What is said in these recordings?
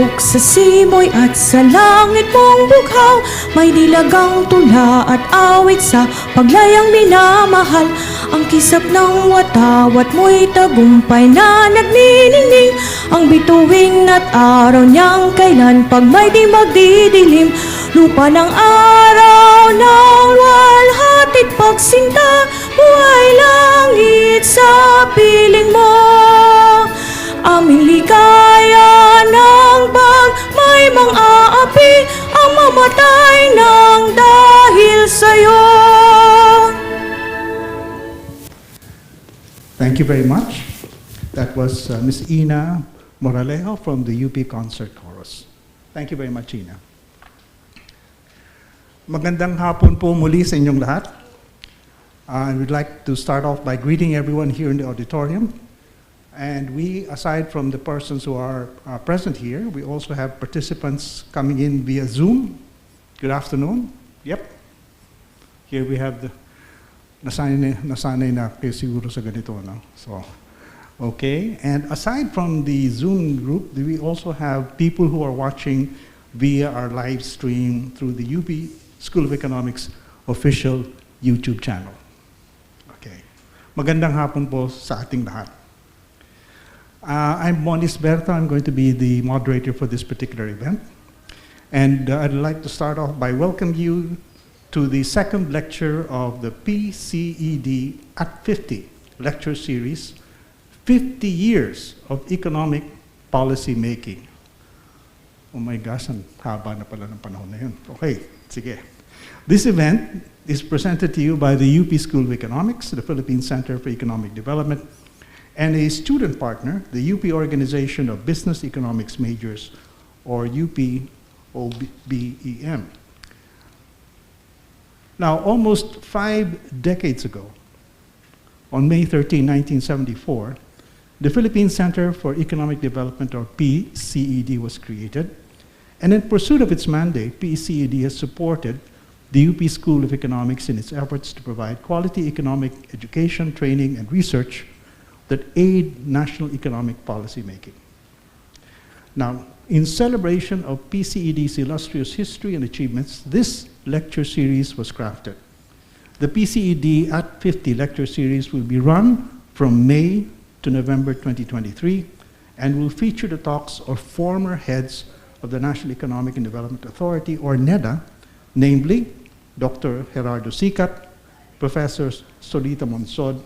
Bundok sa simoy at sa langit mong bughaw, may dilagang tula at awit sa paglayang minamahal. Ang kisap ng watawat mo'y tagumpay na nagniningning, ang bituing at araw niyang kailan pag may di magdidilim. Lupa ng araw ng walhatit pagsinta, buhay langit sa piling mo. Aming ligaya ng pag may mang-aapi ang mamatay ng dahil sa'yo. Thank you very much. That was Ms. Ina Moralejo from the UP Concert Chorus. Thank you very much, Ina. Magandang hapon po muli sa inyong lahat. I would like to start off by greeting everyone here in the auditorium. And we, aside from the persons who are present here, we also have participants coming in via Zoom. Good afternoon. Yep. Here we have the nasanay na kayo siguro sa ganito, no? So, okay. And aside from the Zoom group, we also have people who are watching via our live stream through the UP School of Economics official YouTube channel. Okay. Magandang hapon po sa ating lahat. I'm Monis Berta. I'm going to be the moderator for this particular event. And I'd like to start off by welcoming you to the second lecture of the PCED at 50 lecture series, 50 Years of Economic Policy Making. Oh my gosh, ang haba na pala ng panahon na yun. Okay, sige. This event is presented to you by the UP School of Economics, the Philippine Center for Economic Development, and a student partner, the UP Organization of Business Economics Majors, or UP-OBEM. Now, almost 5 decades ago, on May 13, 1974, the Philippine Center for Economic Development, or PCED, was created. And in pursuit of its mandate, PCED has supported the UP School of Economics in its efforts to provide quality economic education, training, and research that aid national economic policy making. Now, in celebration of PCED's illustrious history and achievements, this lecture series was crafted. The PCED at 50 lecture series will be run from May to November 2023 and will feature the talks of former heads of the National Economic and Development Authority, or NEDA, namely Dr. Gerardo Sicat, Professor Solita Monsod,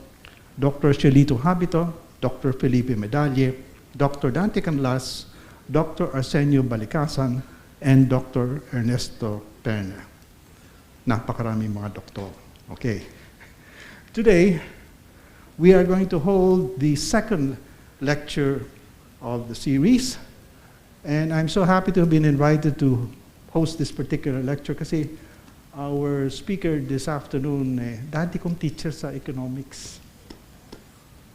Dr. Shelito Habito, Dr. Felipe Medalle, Dr. Dante Canlas, Dr. Arsenio Balicasan, and Dr. Ernesto Perna. Napakaraming mga doktor. Okay. Today, we are going to hold the second lecture of the series, and I'm so happy to have been invited to host this particular lecture kasi our speaker this afternoon, dati kong teacher sa economics.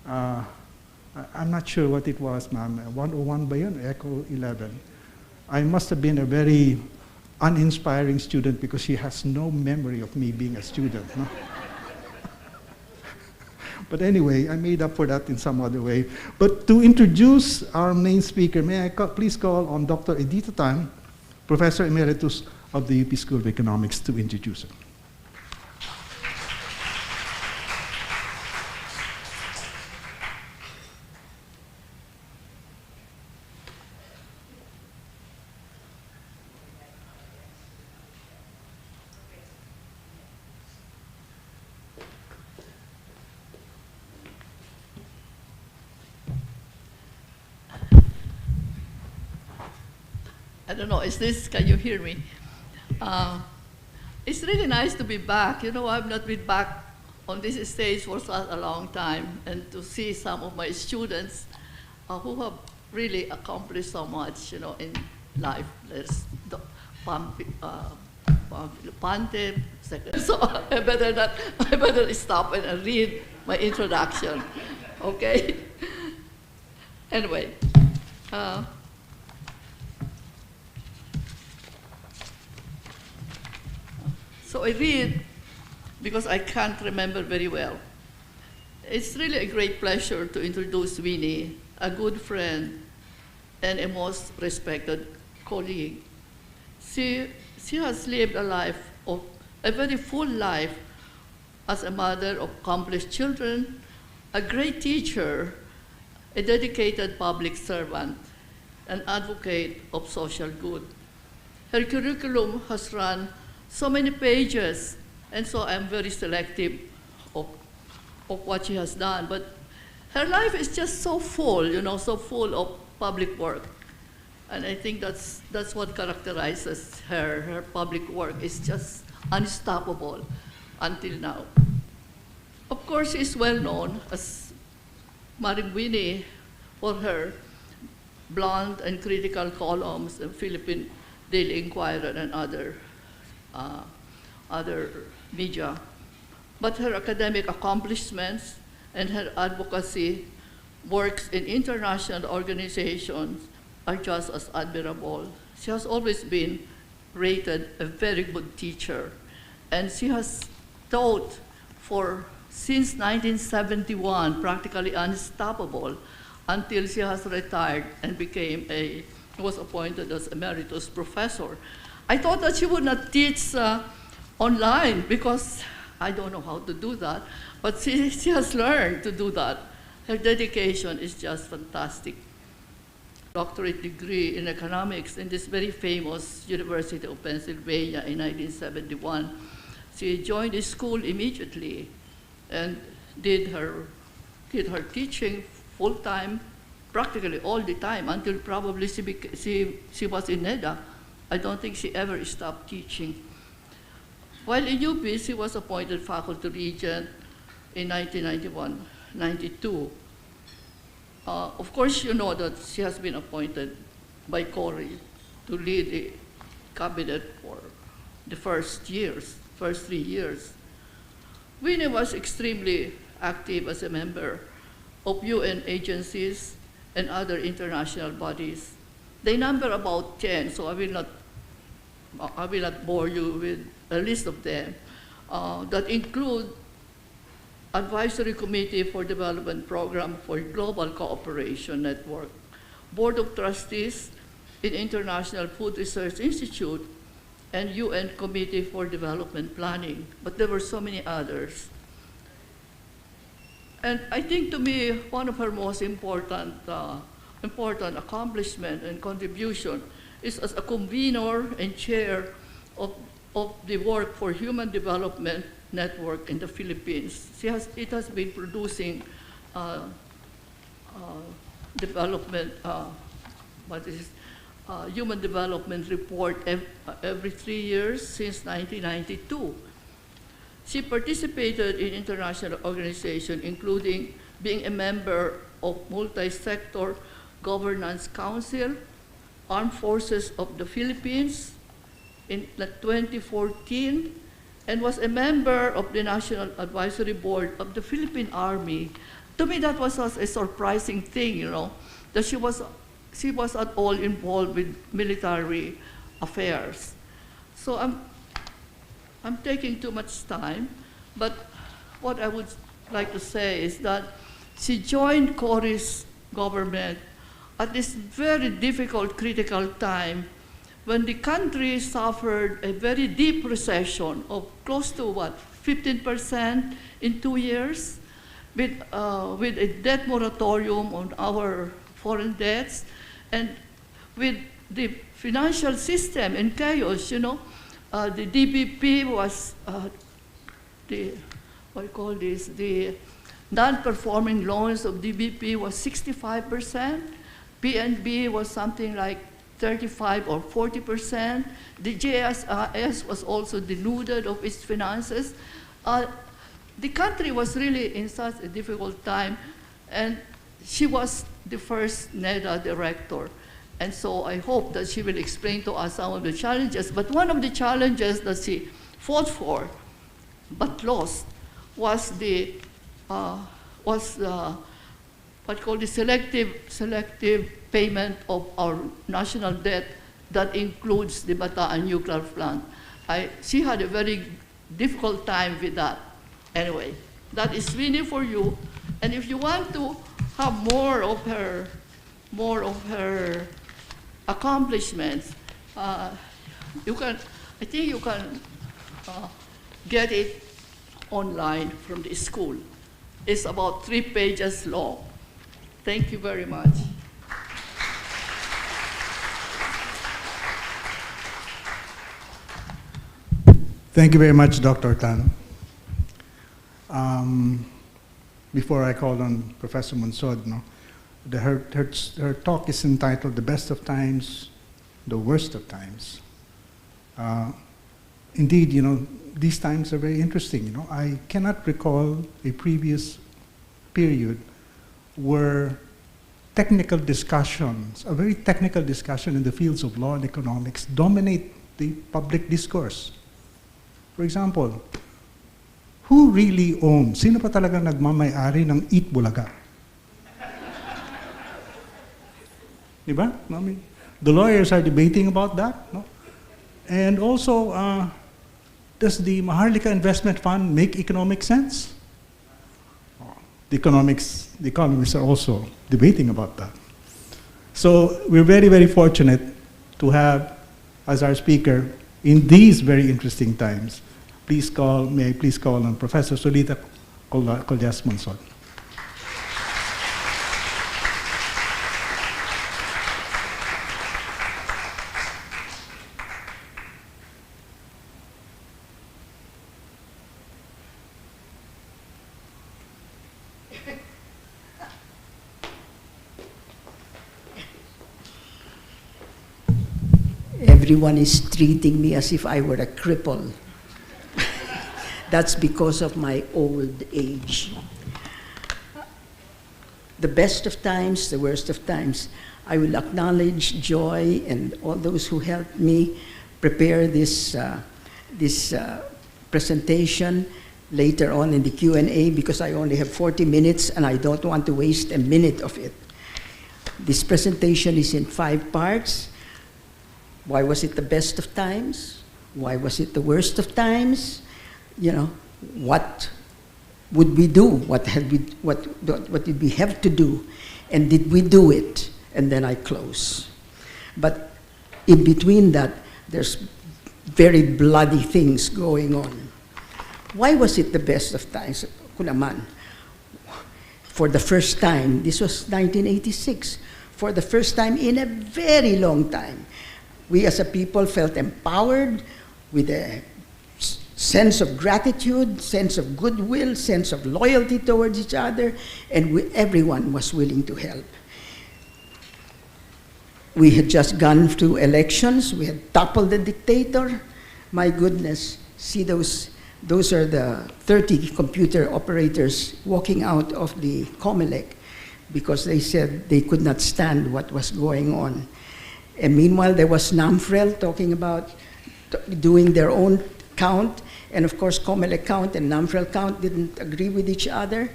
I'm not sure what it was, ma'am. 101 ba yun? Echo 11. I must have been a very uninspiring student because she has no memory of me being a student. No? But anyway, I made up for that in some other way. But to introduce our main speaker, may I please call on Dr. Edita Tan, Professor Emeritus of the UP School of Economics, to introduce her. I don't know, can you hear me? It's really nice to be back. You know, I've not been back on this stage for such a long time, and to see some of my students who have really accomplished so much, you know, in life. There's Pante, so I better stop and read my introduction, okay? Anyway. So I read because I can't remember very well. It's really a great pleasure to introduce Winnie, a good friend and a most respected colleague. She has lived a very full life as a mother of accomplished children, a great teacher, a dedicated public servant, an advocate of social good. Her curriculum has run so many pages, and so I'm very selective of what she has done. But her life is just so full, so full of public work. And I think that's what characterizes her. Her public work is just unstoppable until now. Of course, she's well known as Maring Winnie for her blunt and critical columns in Philippine Daily Inquirer and other media. But her academic accomplishments and her advocacy works in international organizations are just as admirable. She has always been rated a very good teacher, and she has taught since 1971, practically unstoppable, until she has retired and was appointed as emeritus professor. I thought that she would not teach online because I don't know how to do that, but she has learned to do that. Her dedication is just fantastic. Doctorate degree in economics in this very famous University of Pennsylvania in 1971. She joined the school immediately and did her teaching full-time, practically all the time, until probably she was in NEDA. I don't think she ever stopped teaching. While in UP, she was appointed faculty regent in 1991-92. Of course, you know that she has been appointed by Cory to lead the cabinet for the first 3 years. Winnie was extremely active as a member of UN agencies and other international bodies. They number about 10, so I will not bore you with a list of them that include Advisory Committee for Development Program for Global Cooperation Network, Board of Trustees in International Food Research Institute, and UN Committee for Development Planning, but there were so many others. And I think to me, one of her most important accomplishment and contribution is as a convener and chair of the Work for Human Development Network in the Philippines. It has been producing human development report every 3 years since 1992. She participated in international organizations, including being a member of Multi-Sector Governance Council, Armed Forces of the Philippines in 2014, and was a member of the National Advisory Board of the Philippine Army. To me, that was a surprising thing, that she was at all involved with military affairs. So I'm taking too much time, but what I would like to say is that she joined Cory's government at this very difficult, critical time when the country suffered a very deep recession of close to 15% in 2 years, with a debt moratorium on our foreign debts, and with the financial system in chaos. The DBP was the non-performing loans of DBP was 65%. PNB was something like 35 or 40%. The JSIS was also denuded of its finances. The country was really in such a difficult time, and she was the first NEDA director. And so I hope that she will explain to us some of the challenges. But one of the challenges that she fought for, but lost, was the selective payment of our national debt that includes the Bataan nuclear plant. She had a very difficult time with that. Anyway, that is Winnie for you. And if you want to have more of her more of her accomplishments. I think you can get it online from the school. It's about 3 pages long. Thank you very much. Thank you very much, Dr. Tan. Before I call on Professor Monsod, her talk is entitled "The Best of Times, the Worst of Times." Indeed, these times are very interesting. I cannot recall a previous period where technical discussions, a very technical discussion in the fields of law and economics, dominate the public discourse. For example, who really owns? Sino pa talaga nagmamay-ari ng Eat Bulaga? Diba? The lawyers are debating about that. No? And also, does the Maharlika Investment Fund make economic sense? The economists are also debating about that. So we're very, very fortunate to have as our speaker in these very interesting times. May I please call on Professor Solita Collas-Monsod. Everyone is treating me as if I were a cripple. That's because of my old age. The best of times, the worst of times. I will acknowledge Joy and all those who helped me prepare this presentation later on in the Q&A, because I only have 40 minutes and I don't want to waste a minute of it. This presentation is in 5 parts. Why was it the best of times? Why was it the worst of times? What would we do? What did we have to do? And did we do it? And then I close. But in between that, there's very bloody things going on. Why was it the best of times? Kunaman. For the first time, this was 1986, for the first time in a very long time, we as a people felt empowered with a sense of gratitude, sense of goodwill, sense of loyalty towards each other, and everyone was willing to help. We had just gone through elections. We had toppled the dictator. My goodness, see those are the 30 computer operators walking out of the COMELEC because they said they could not stand what was going on. And meanwhile, there was NAMFREL talking about doing their own count. And of course, COMELEC count and NAMFREL count didn't agree with each other.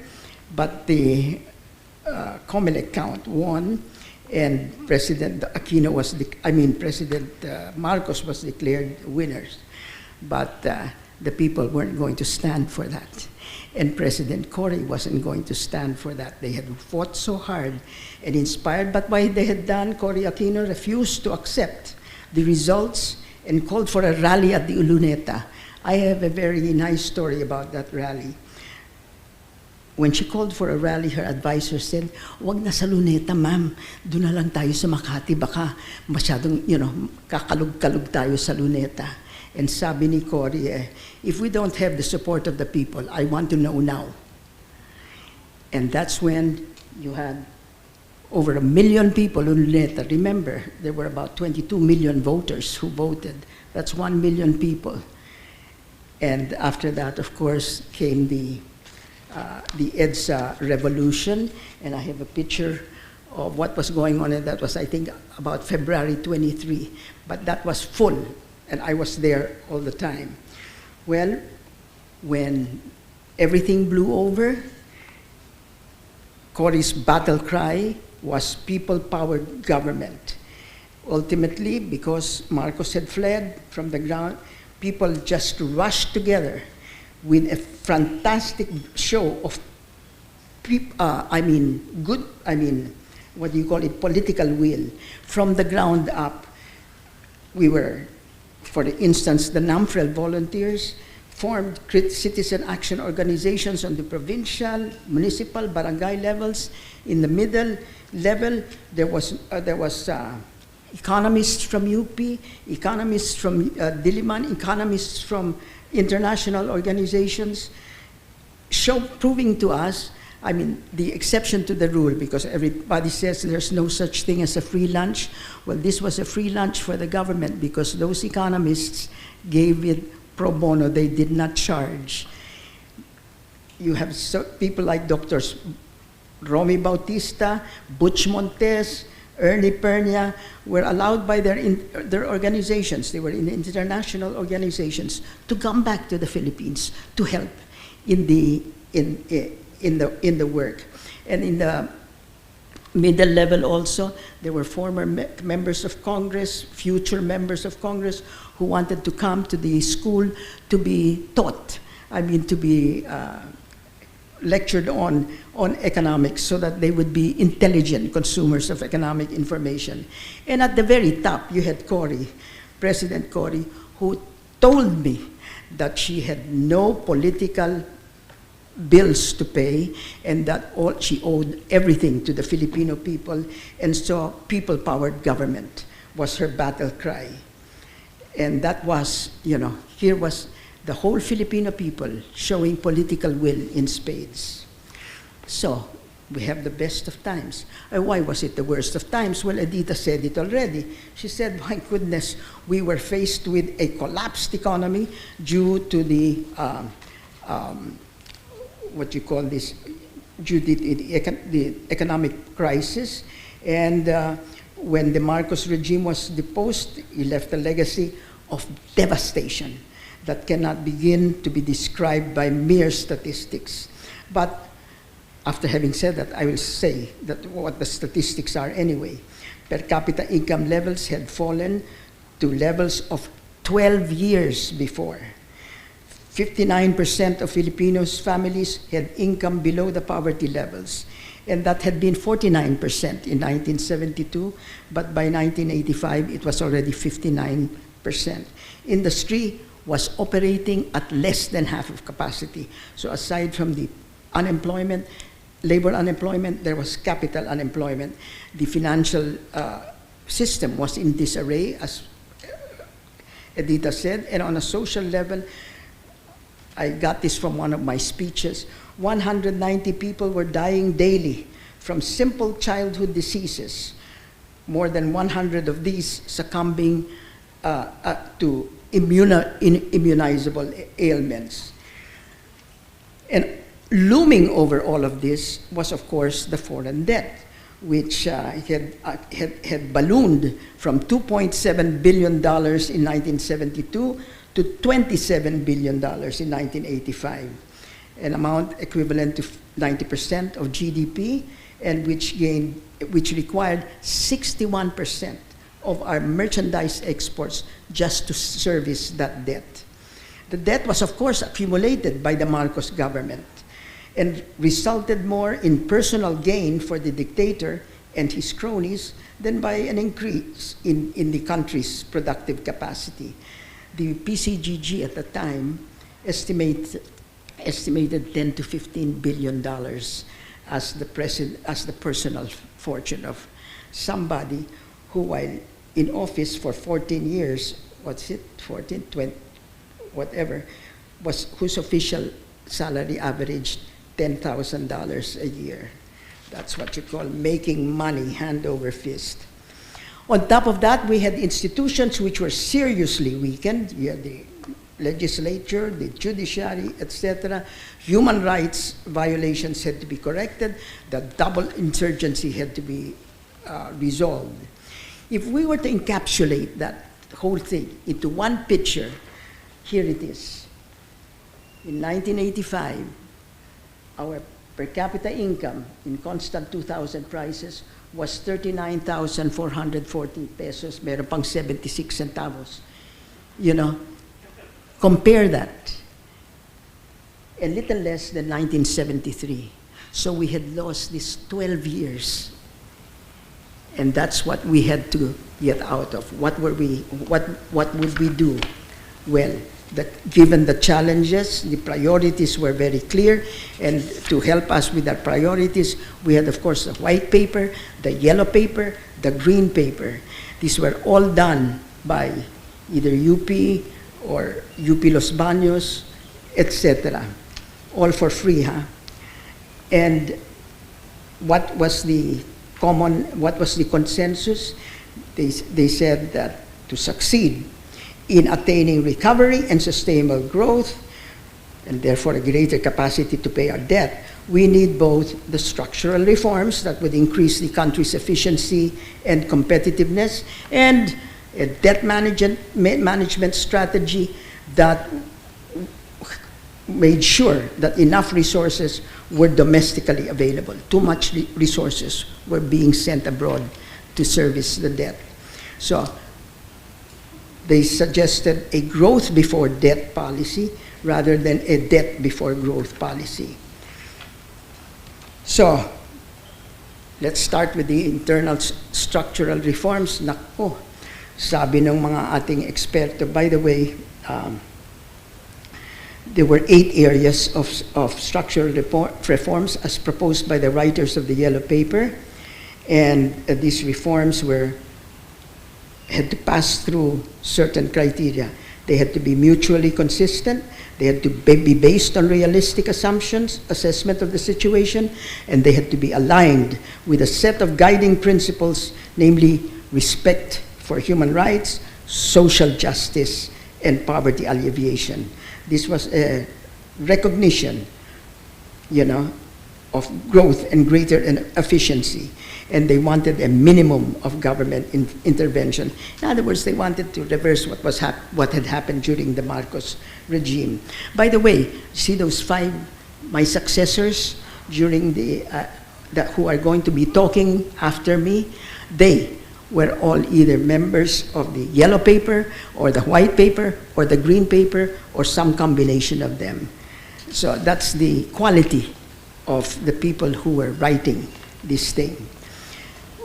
But the COMELEC count won. And President Marcos was declared winners. But the people weren't going to stand for that. And President Cory wasn't going to stand for that. They had fought so hard and inspired, but what they had done, Cory Aquino refused to accept the results and called for a rally at the Uluneta. I have a very nice story about that rally. When she called for a rally, her advisor said, "Wag na sa Luneta, ma'am. Doon na lang tayo sa Makati. Baka masyadong, kakalug-kalug tayo sa Luneta." And sabi ni Cory, if we don't have the support of the people, I want to know now. And that's when you had over 1 million people in Luneta. Remember, there were about 22 million voters who voted. That's 1 million people. And after that, of course, came the EDSA revolution, and I have a picture of what was going on, and that was, I think, about February 23. But that was full, and I was there all the time. Well, when everything blew over, Cory's battle cry was people-powered government. Ultimately, because Marcos had fled from the ground, people just rushed together with a fantastic show of what do you call it, political will. From the ground up, we were, for instance, the NAMFREL volunteers formed citizen action organizations on the provincial, municipal, barangay levels. In the middle level, there was economists from UP, economists from Diliman, economists from international organizations, proving to us, I mean, the exception to the rule, because everybody says there's no such thing as a free lunch. Well, this was a free lunch for the government because those economists gave it pro bono. They did not charge. You have people like Drs. Romy Bautista, Butch Montes, Ernie Pernia were allowed by their organizations, they were in international organizations, to come back to the Philippines to help in the work. And in the middle level also, there were former members of Congress, future members of Congress, who wanted to come to the school to be taught, I mean, to be lectured on economics so that they would be intelligent consumers of economic information. And at the very top, you had Cory, President Cory, who told me that she had no political bills to pay and that she owed everything to the Filipino people, and so people-powered government was her battle cry. And that was, you know, here was the whole Filipino people showing political will in spades. So, we have the best of times. Why was it the worst of times? Well, Edita said it already. She said, my goodness, we were faced with a collapsed economy due to the, what you call this, due to the economic crisis. And when the Marcos regime was deposed, he left a legacy of devastation that cannot begin to be described by mere statistics. But after having said that, I will say that what the statistics are anyway. Per capita income levels had fallen to levels of 12 years before. 59% of Filipinos' families had income below the poverty levels. And that had been 49% in 1972, but by 1985, it was already 59%. Industry was operating at less than half of capacity. So aside from the unemployment, labor unemployment, there was capital unemployment. The financial system was in disarray, as Edita said, and on a social level, I got this from one of my speeches, 190 people were dying daily from simple childhood diseases, more than 100 of these succumbing to immunizable ailments. And looming over all of this was, of course, the foreign debt, which had ballooned from $2.7 billion in 1972 to $27 billion in 1985, an amount equivalent to 90% of GDP, and which required 61% of our merchandise exports just to service that debt. The debt was, of course, accumulated by the Marcos government and resulted more in personal gain for the dictator and his cronies than by an increase in the country's productive capacity. The PCGG at the time estimated $10 to $15 billion as the personal fortune of somebody who, while in office for 14 years, 14, 20, whatever, whose official salary averaged $10,000 a year. That's what you call making money hand over fist. On top of that, we had institutions which were seriously weakened. You had the legislature, the judiciary, etc. Human rights violations had to be corrected. The double insurgency had to be resolved. If we were to encapsulate that whole thing into one picture, here it is. In 1985, our per capita income in constant 2000 prices was 39,440 pesos, meron pang 76 centavos. You know, compare that. A little less than 1973. So we had lost these 12 years And that's what we had to get out of. What would we do? Well, given the challenges, the priorities were very clear, and to help us with our priorities, we had, of course, the white paper, the yellow paper, the green paper. These were all done by either UP or UP Los Baños, etc. All for free, huh? And what was the consensus? They said that to succeed in attaining recovery and sustainable growth, and therefore a greater capacity to pay our debt, we need both the structural reforms that would increase the country's efficiency and competitiveness, and a debt management strategy that made sure that enough resources were domestically available. Too much resources were being sent abroad to service the debt. So they suggested a growth before debt policy rather than a debt before growth policy. So let's start with the internal structural reforms. Nako, sabi ng mga ating eksperto, by the way, there were 8 areas of structural reforms as proposed by the writers of the Yellow Paper, and these reforms had to pass through certain criteria. They had to be mutually consistent, they had to be based on realistic assumptions, assessment of the situation, and they had to be aligned with a set of guiding principles, namely respect for human rights, social justice, and poverty alleviation. This was a recognition, of growth and greater efficiency. And they wanted a minimum of government intervention. In other words, they wanted to reverse what had happened during the Marcos regime. By the way, see those 5, my successors during who are going to be talking after me? They were all either members of the Yellow Paper or the White Paper or the Green Paper or some combination of them. So that's the quality of the people who were writing this thing.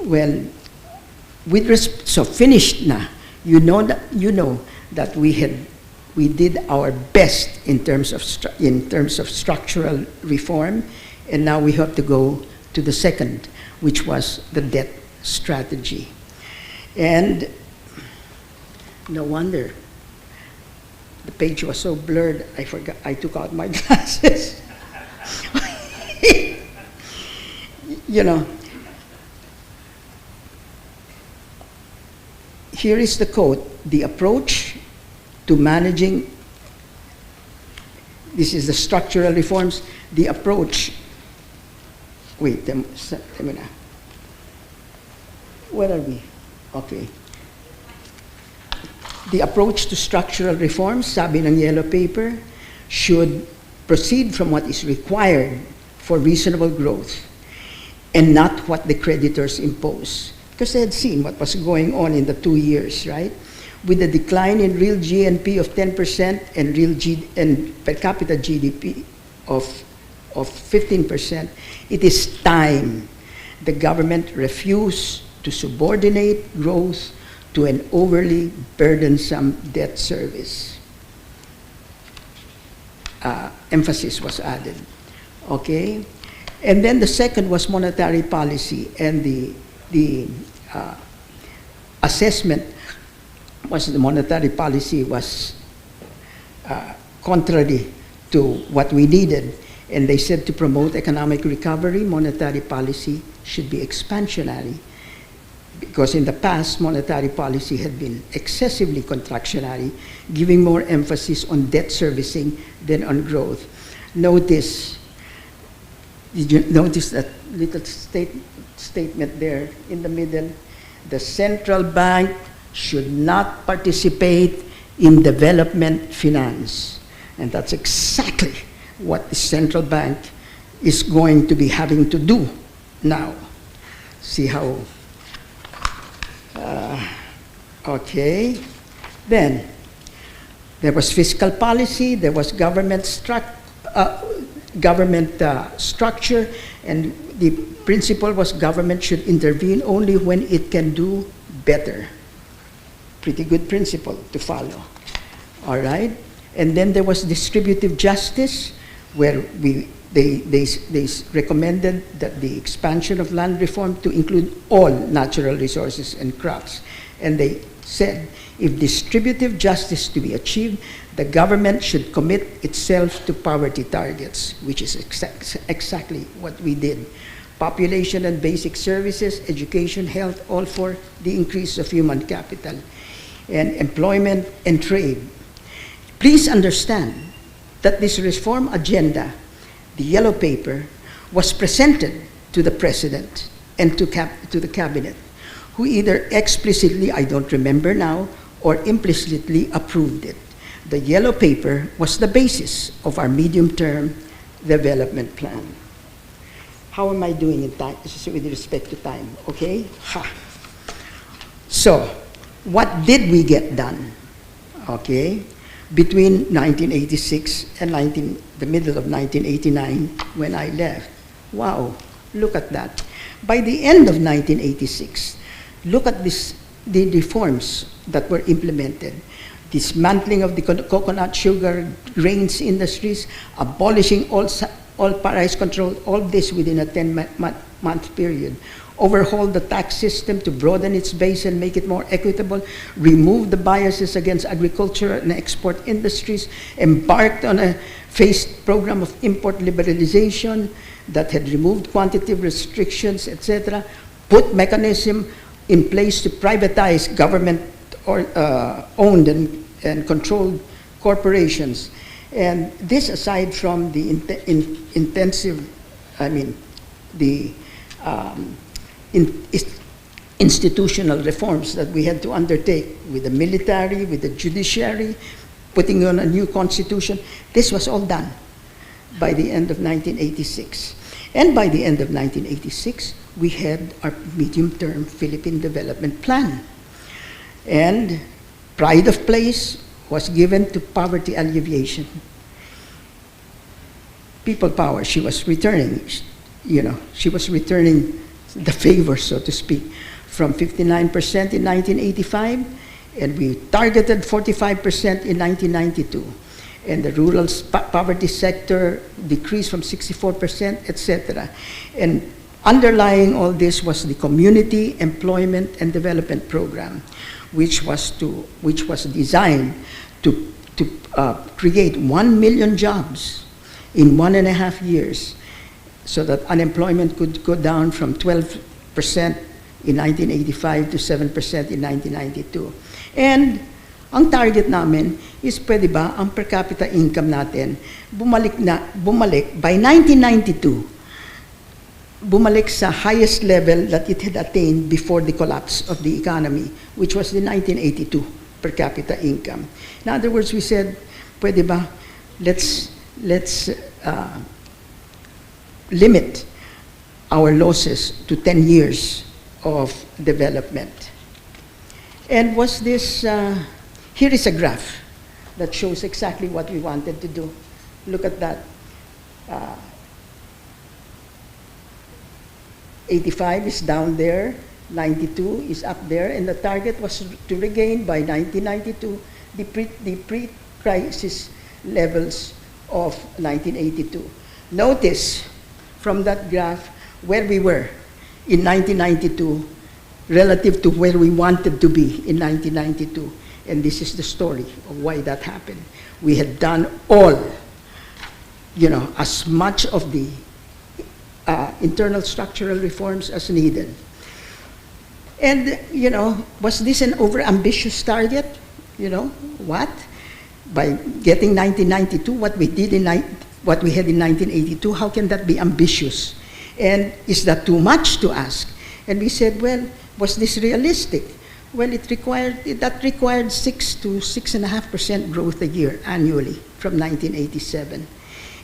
Well, so finished na. You know that we did our best in terms of structural reform, and now we have to go to the second, which was the debt strategy. And no wonder the page was so blurred, I forgot, I took out my glasses. Here is the quote: the approach to managing, this is the structural reforms, the approach, wait, where are we? Okay. The approach to structural reforms, sabi ng Yellow Paper, should proceed from what is required for reasonable growth and not what the creditors impose. Because they had seen what was going on in the 2 years, right? With a decline in real GNP of 10% and per capita GDP of 15%, it is time the government refused to subordinate growth to an overly burdensome debt service. Emphasis was added. Okay? And then the second was monetary policy, and the assessment was the monetary policy was contrary to what we needed. And they said to promote economic recovery, monetary policy should be expansionary. Because in the past, monetary policy had been excessively contractionary, giving more emphasis on debt servicing than on growth. Did you notice that little statement there in the middle? The central bank should not participate in development finance. And that's exactly what the central bank is going to be having to do now. See how... okay. Then, there was fiscal policy, there was government government structure, and the principle was government should intervene only when it can do better. Pretty good principle to follow. All right? And then there was distributive justice, where they recommended that the expansion of land reform to include all natural resources and crops. And they said, if distributive justice to be achieved, the government should commit itself to poverty targets, which is exactly what we did. Population and basic services, education, health, all for the increase of human capital, and employment and trade. Please understand that this reform agenda, the yellow paper, was presented to the president and to the cabinet, who either explicitly, I don't remember now, or implicitly approved it. The yellow paper was the basis of our medium-term development plan. How am I doing in time, with respect to time? Okay? Ha. So, what did we get done? Okay? Between 1986 and the middle of 1989, when I left. Wow, look at that. By the end of 1986, look at the reforms that were implemented. Dismantling of the coconut, sugar, grains industries, abolishing all price control, all this within a 10-month period. Overhaul the tax system to broaden its base and make it more equitable, remove the biases against agriculture and export industries, embarked on a phased program of import liberalization that had removed quantitative restrictions, etc., put mechanism in place to privatize government-owned and controlled corporations. And this aside from the institutional reforms that we had to undertake with the military, with the judiciary, putting on a new constitution. This was all done by the end of 1986. And by the end of 1986, we had our medium-term Philippine Development Plan. And pride of place was given to poverty alleviation. People power, she was returning, she was returning the favor, so to speak, from 59% in 1985, and we targeted 45% in 1992. And the rural poverty sector decreased from 64%, etc. And underlying all this was the Community Employment and Development Program, which was designed to create 1 million jobs in 1.5 years, so that unemployment could go down from 12% in 1985 to 7% in 1992. And ang target namin is, pwede ba, ang per capita income natin, bumalik by 1992, bumalik sa highest level that it had attained before the collapse of the economy, which was the 1982 per capita income. In other words, we said, pwede ba, let's limit our losses to 10 years of development. And was this, here is a graph that shows exactly what we wanted to do. Look at that. 85 is down there, 92 is up there, and the target was to regain by 1992 the pre-crisis levels of 1982. Notice from that graph where we were in 1992 relative to where we wanted to be in 1992. And this is the story of why that happened. We had done all, as much of the internal structural reforms as needed. And, was this an overambitious target? What? By getting 1992, what we had in 1982, how can that be ambitious? And is that too much to ask? And we said, well, was this realistic? Well, that required 6 to 6.5% growth a year annually from 1987.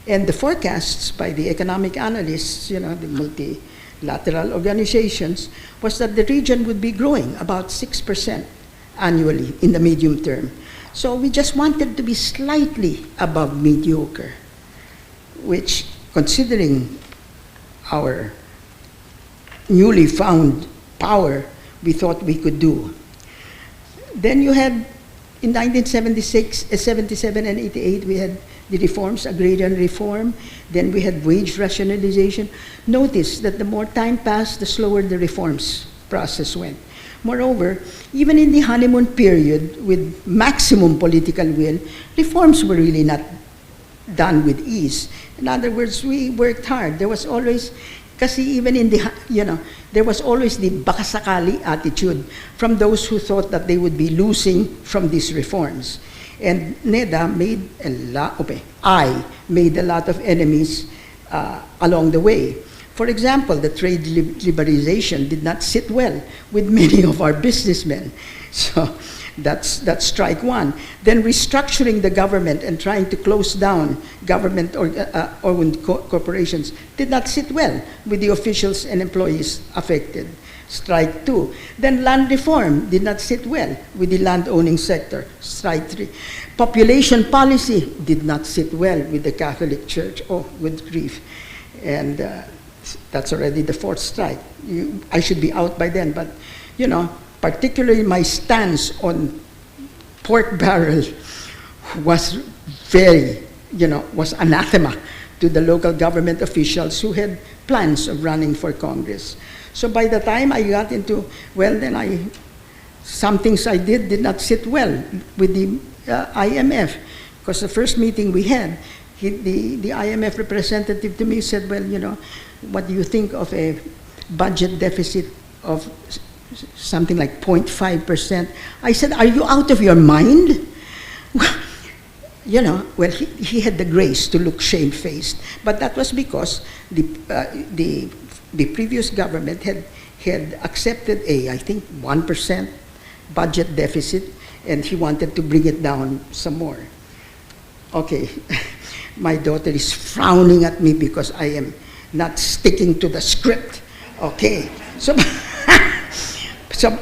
And the forecasts by the economic analysts, the multilateral organizations, was that the region would be growing about 6% annually in the medium term. So we just wanted to be slightly above mediocre, which considering our newly found power, we thought we could do. Then you had, in 1976, 77 and 88, we had the reforms, agrarian reform. Then we had wage rationalization. Notice that the more time passed, the slower the reforms process went. Moreover, even in the honeymoon period with maximum political will, reforms were really not done with ease. In other words, we worked hard. There was always, kasi even in the, there was always the bakasakali attitude from those who thought that they would be losing from these reforms. And NEDA made a lot, I made a lot of enemies along the way. For example, the trade liberalization did not sit well with many of our businessmen. So that's strike one. Then restructuring the government and trying to close down government or corporations did not sit well with the officials and employees affected. Strike two. Then land reform did not sit well with the land-owning sector. Strike three. Population policy did not sit well with the Catholic Church. Oh, good grief. And that's already the fourth strike. I should be out by then, but, particularly my stance on pork barrel was very, was anathema to the local government officials who had plans of running for Congress. So by the time I got into, some things I did not sit well with the IMF, because the first meeting we had, the IMF representative to me said, what do you think of a budget deficit of something like 0.5%? I said, are you out of your mind? He had the grace to look shamefaced, but that was because the previous government had accepted I think 1% budget deficit, and he wanted to bring it down some more. Okay, my daughter is frowning at me because I am not sticking to the script. Okay, so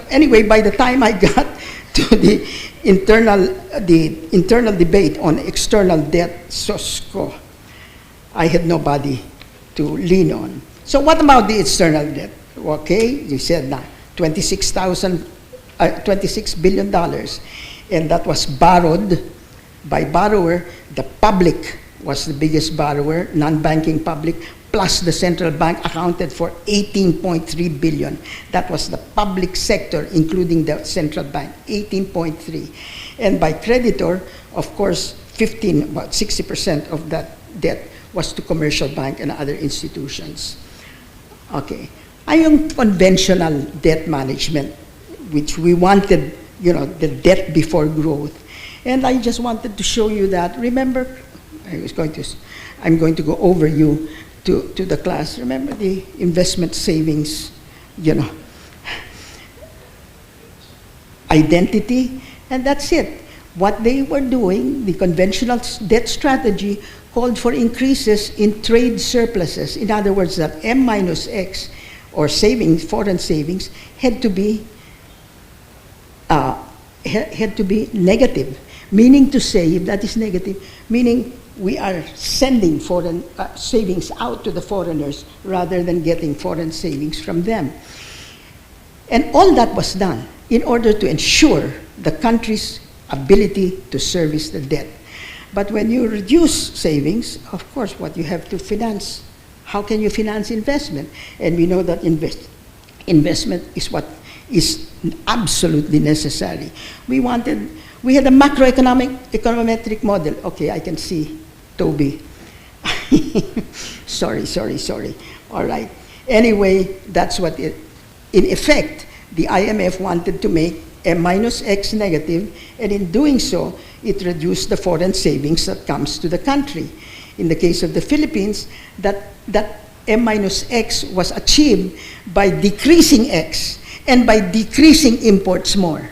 anyway, by the time I got to the internal debate on external debt, SOSCO, I had nobody to lean on. So what about the external debt? Okay, you said na $26 billion, and that was borrowed by borrower. The public was the biggest borrower, non-banking public, plus the central bank accounted for 18.3 billion. That was the public sector, including the central bank, 18.3. And by creditor, of course, about 60% of that debt was to commercial bank and other institutions. Okay. Yung conventional debt management, which we wanted, the debt before growth. And I just wanted to show you that. Remember, I'm going to go over you to the class. Remember the investment savings, identity, and that's it. What they were doing, the conventional debt strategy, called for increases in trade surpluses. In other words, that M minus X, or savings, foreign savings, had to be negative. Meaning to say, if that is negative, meaning we are sending foreign savings out to the foreigners rather than getting foreign savings from them. And all that was done in order to ensure the country's ability to service the debt. But when you reduce savings, of course, what you have to finance, how can you finance investment? And we know that investment is what is absolutely necessary. We had a econometric model. Okay, I can see Toby. sorry. All right. Anyway, that's what in effect, the IMF wanted to make M minus X negative, and in doing so, it reduced the foreign savings that comes to the country. In the case of the Philippines, that M minus X was achieved by decreasing X and by decreasing imports more.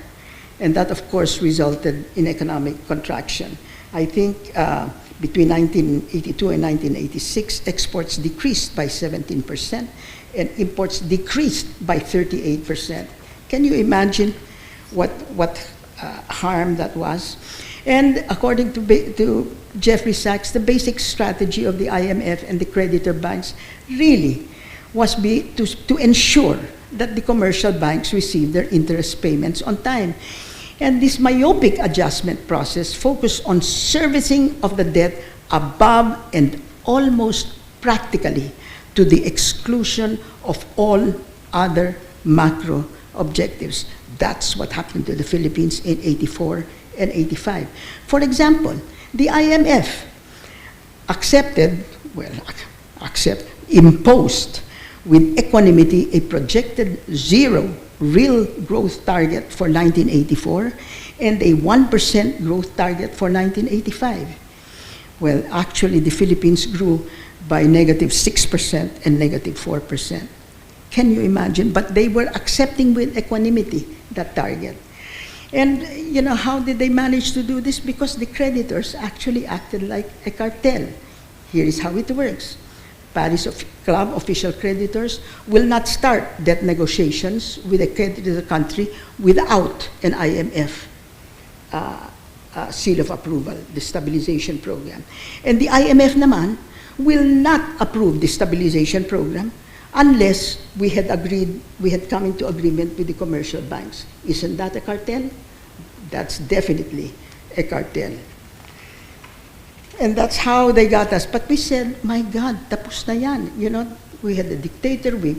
And that, of course, resulted in economic contraction. I think between 1982 and 1986, exports decreased by 17%, and imports decreased by 38%. Can you imagine what harm that was? And according to Jeffrey Sachs, the basic strategy of the IMF and the creditor banks really was to ensure that the commercial banks receive their interest payments on time. And this myopic adjustment process focused on servicing of the debt above and almost practically to the exclusion of all other macro objectives. That's what happened to the Philippines in 84 and 85. For example, the IMF imposed with equanimity a projected zero real growth target for 1984 and a 1% growth target for 1985. Well, actually, the Philippines grew by -6% and -4%. Can you imagine? But they were accepting with equanimity that target. And you know, how did they manage to do this? Because the creditors actually acted like a cartel. Here is how it works. Paris Club official creditors will not start debt negotiations with a creditor country without an IMF seal of approval, the stabilization program. And the IMF naman will not approve the stabilization program unless we had come into agreement with the commercial banks. Isn't that a cartel? That's definitely a cartel. And that's how they got us. But we said, my God, tapos na yan. You know, we had a dictator, we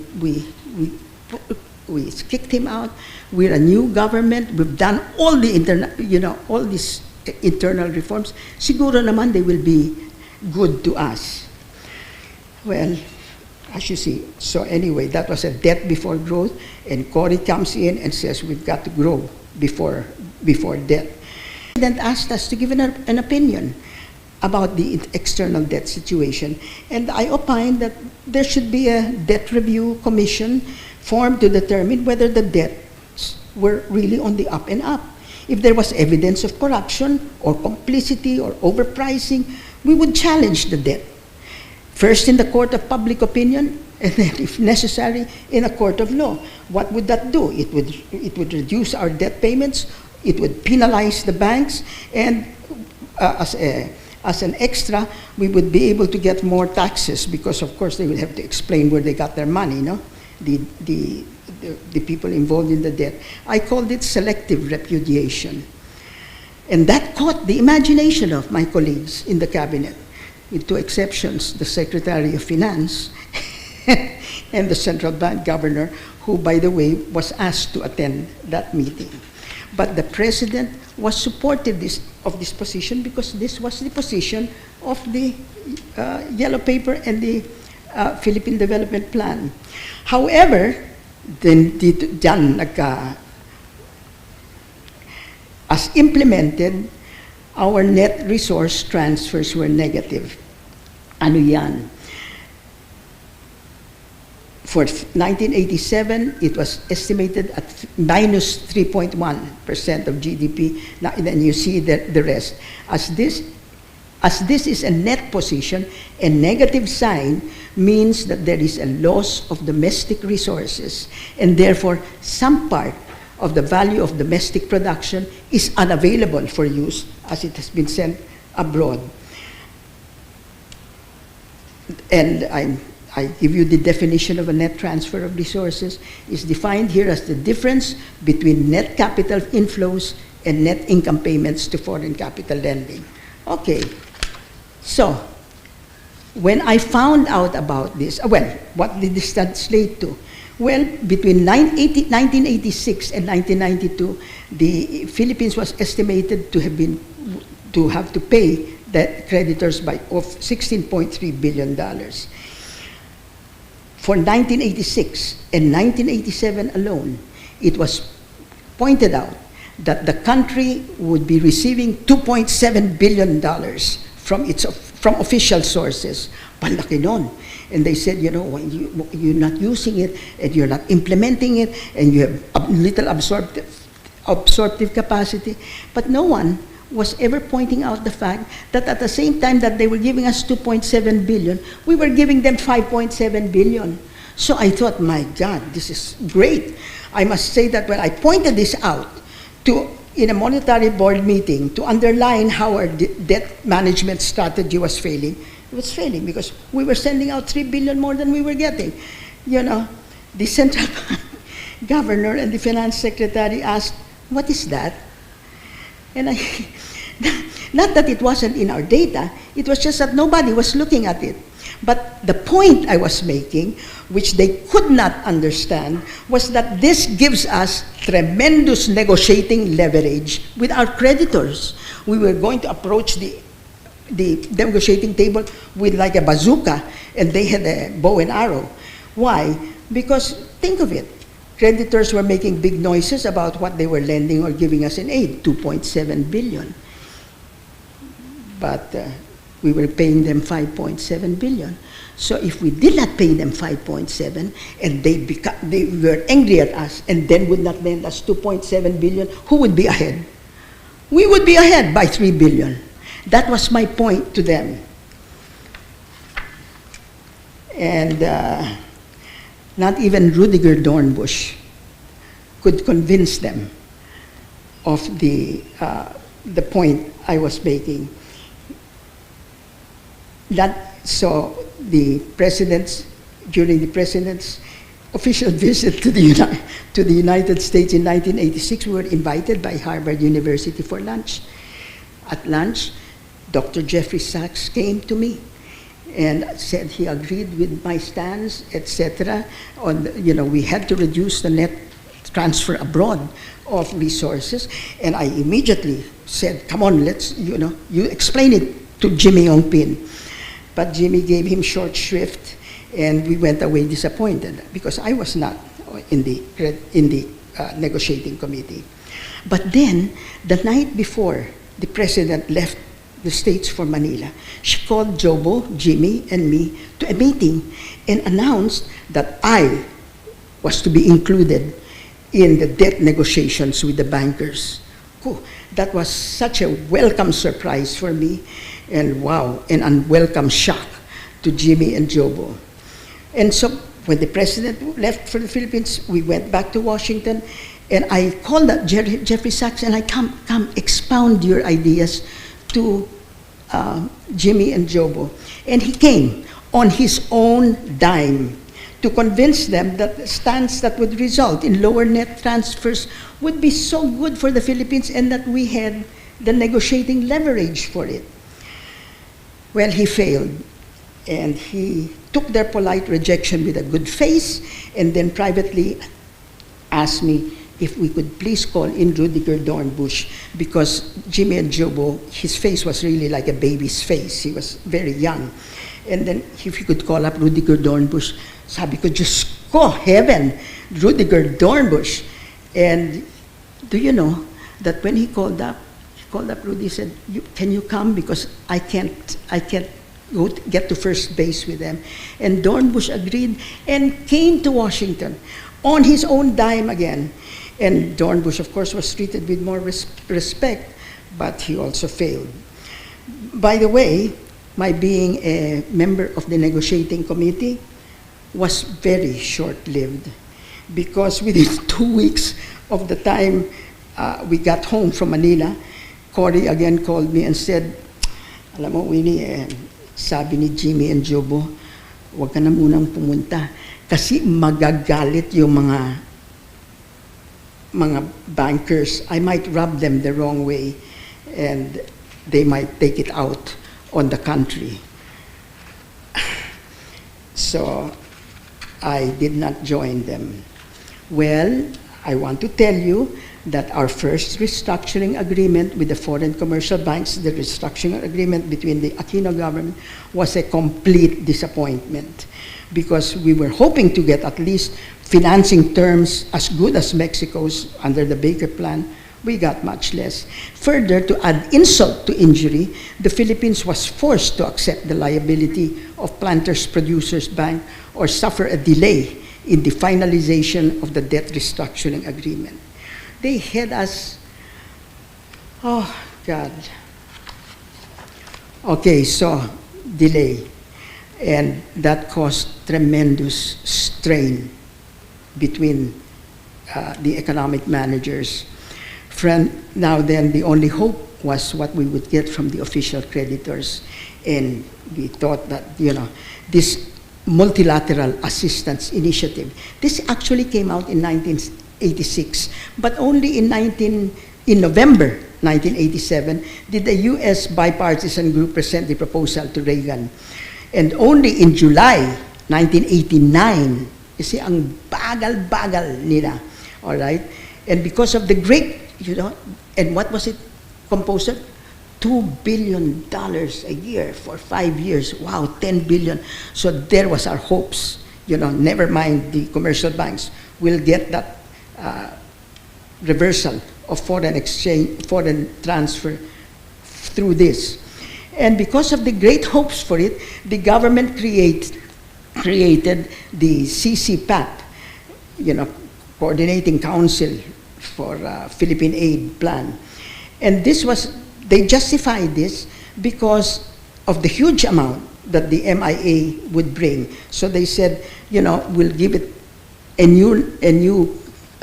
kicked him out. We're a new government. We've done all the all these internal reforms. Siguro naman they will be good to us. Well, as you see, so anyway, that was a debt before growth, and Cory comes in and says we've got to grow before debt. The president asked us to give an opinion about the external debt situation, and I opined that there should be a debt review commission formed to determine whether the debts were really on the up and up. If there was evidence of corruption or complicity or overpricing, we would challenge the debt. First in the court of public opinion, and then if necessary, in a court of law. What would that do? It would reduce our debt payments, it would penalize the banks, and as an extra, we would be able to get more taxes because, of course, they would have to explain where they got their money, no? The people involved in the debt. I called it selective repudiation. And that caught the imagination of my colleagues in the cabinet, with two exceptions, the Secretary of Finance and the central bank governor, who, by the way, was asked to attend that meeting. But the president was supportive of this position because this was the position of the Yellow Paper and the Philippine Development Plan. However, as implemented, our net resource transfers were negative. Ano yan? For 1987, it was estimated at minus 3.1% of GDP. Now, and then you see the rest. As this is a net position, a negative sign means that there is a loss of domestic resources, and therefore some part of the value of domestic production is unavailable for use as it has been sent abroad. And I give you the definition of a net transfer of resources. Is defined here as the difference between net capital inflows and net income payments to foreign capital lending. Okay, so when I found out about this, what did this translate to? Well, between 1986 and 1992, the Philippines was estimated to have to pay the creditors of $16.3 billion. For 1986 and 1987 alone, it was pointed out that the country would be receiving $2.7 billion from official sources. Palaki nun. And they said, you're not using it, and you're not implementing it, and you have little absorptive capacity. But no one was ever pointing out the fact that at the same time that they were giving us 2.7 billion, we were giving them 5.7 billion. So I thought, my God, this is great. I must say that when I pointed this out to in a monetary board meeting to underline how our debt management strategy was failing. It was failing because we were sending out 3 billion more than we were getting. You know, the central bank governor and the finance secretary asked, "What is that?" And I, not that it wasn't in our data, it was just that nobody was looking at it. But the point I was making, which they could not understand, was that this gives us tremendous negotiating leverage with our creditors. We were going to approach the negotiating table with like a bazooka, and they had a bow and arrow. Why? Because think of it. Creditors were making big noises about what they were lending or giving us in aid, 2.7 billion. But we were paying them 5.7 billion. So if we did not pay them 5.7 and they were angry at us and then would not lend us 2.7 billion, who would be ahead? We would be ahead by 3 billion. That was my point to them. And not even Rudiger Dornbusch could convince them of the point I was making. So the president's, during the president's official visit to the United States in 1986, we were invited by Harvard University for lunch. At lunch, Dr. Jeffrey Sachs came to me and said he agreed with my stance, etc. On, we had to reduce the net transfer abroad of resources, and I immediately said, "Come on, let's, you explain it to Jimmy Ongpin." But Jimmy gave him short shrift, and we went away disappointed because I was not in the negotiating committee. But then, the night before the president left the States for Manila, she called Jobo, Jimmy, and me to a meeting and announced that I was to be included in the debt negotiations with the bankers. Oh, that was such a welcome surprise for me, and wow, an unwelcome shock to Jimmy and Jobo. And so when the president left for the Philippines, we went back to Washington, and I called up Jeffrey Sachs, and I come expound your ideas to Jimmy and Jobo. And he came on his own dime to convince them that the stance that would result in lower net transfers would be so good for the Philippines and that we had the negotiating leverage for it. Well, he failed, and he took their polite rejection with a good face, and then privately asked me if we could please call in Rudiger Dornbusch, because Jimmy and Jobo, his face was really like a baby's face. He was very young. And then if you could call up Rudiger Dornbusch, sabi ko, just ko, heaven, Rudiger Dornbusch. And do you know that when he called up Rudy, said, "Can you come? Because I can't go get to first base with them." And Dornbusch agreed and came to Washington on his own dime again. And Dornbusch, of course, was treated with more respect, but he also failed. By the way, my being a member of the negotiating committee was very short-lived, because within 2 weeks of the time we got home from Manila, Cory again called me and said, "Alam mo, Winnie, sabi ni Jimmy and Jobo, huwag ka na munang pumunta kasi magagalit yung mga bankers. I might rub them the wrong way and they might take it out on the country." So I did not join them. Well, I want to tell you that our first restructuring agreement with the foreign commercial banks, the restructuring agreement between the Aquino government, was a complete disappointment, because we were hoping to get at least financing terms as good as Mexico's under the Baker Plan. We got much less. Further, to add insult to injury, the Philippines was forced to accept the liability of Planters Producers Bank or suffer a delay in the finalization of the debt restructuring agreement. They had us, oh God. Okay, so delay. And that caused tremendous strain between the economic managers. now then, the only hope was what we would get from the official creditors. And we thought that, this multilateral assistance initiative, this actually came out in 1986, but only in November 1987 did the U.S. bipartisan group present the proposal to Reagan. And only in July 1989, you see, ang bagal-bagal nila, all right? And because of the great, and what was it composed of? $2 billion a year for 5 years. Wow, 10 billion. So there was our hopes. Never mind the commercial banks will get that reversal of foreign exchange, foreign transfer through this. And because of the great hopes for it, the government created the CCPAT, Coordinating Council for Philippine Aid Plan. And they justified this because of the huge amount that the MIA would bring. So they said, we'll give it a new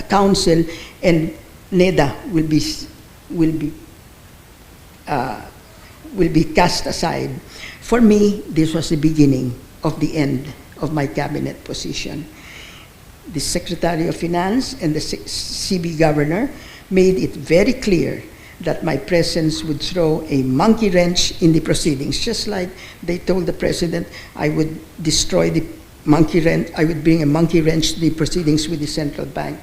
council, and NEDA will be cast aside. For me, this was the beginning of the end of my cabinet position. The Secretary of Finance and the CB Governor made it very clear that my presence would throw a monkey wrench in the proceedings, just like they told the President I would destroy the monkey wrench, I would bring a monkey wrench to the proceedings with the central bank.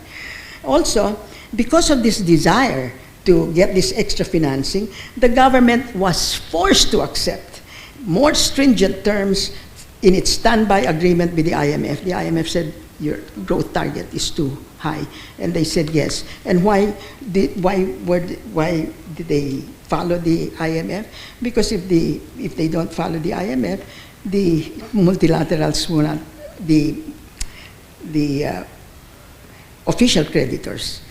Also, because of this desire to get this extra financing, the government was forced to accept more stringent terms in its standby agreement with the IMF. The IMF said, your growth target is too high. And they said yes. And why did they follow the IMF? Because if they don't follow the IMF, the multilaterals will not, the official creditors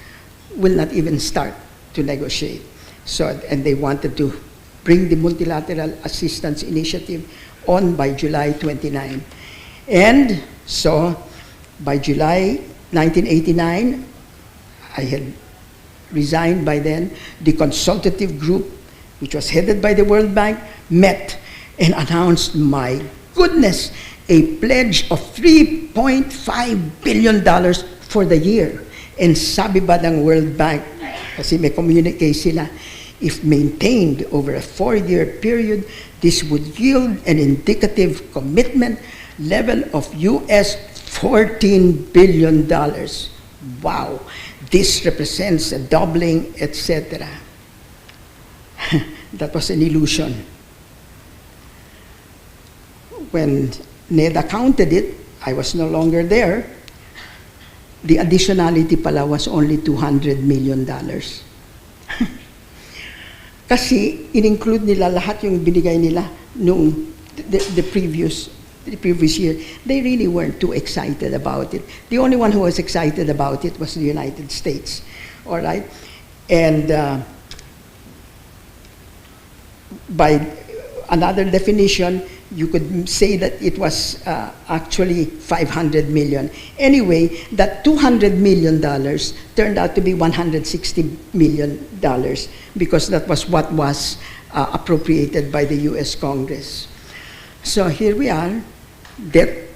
will not even start to negotiate. So, and they wanted to bring the multilateral assistance initiative on by July 29. And so, by July 1989, I had resigned by then. The consultative group, which was headed by the World Bank, met and announced, my goodness, a pledge of $3.5 billion for the year. And sabi ba ng World Bank, kasi may communique sila, if maintained over a 4-year period, this would yield an indicative commitment level of US $14 billion. Wow, this represents a doubling, etc. That was an illusion. When NEDA counted it, I was no longer there. The additionality pala was only $200 million. Kasi in-include nila lahat yung binigay nila nung the previous year. They really weren't too excited about it. The only one who was excited about it was the United States. All right? And by another definition, you could say that it was actually $500 million. Anyway, that $200 million turned out to be $160 million because that was what was appropriated by the US Congress. So here we are, debt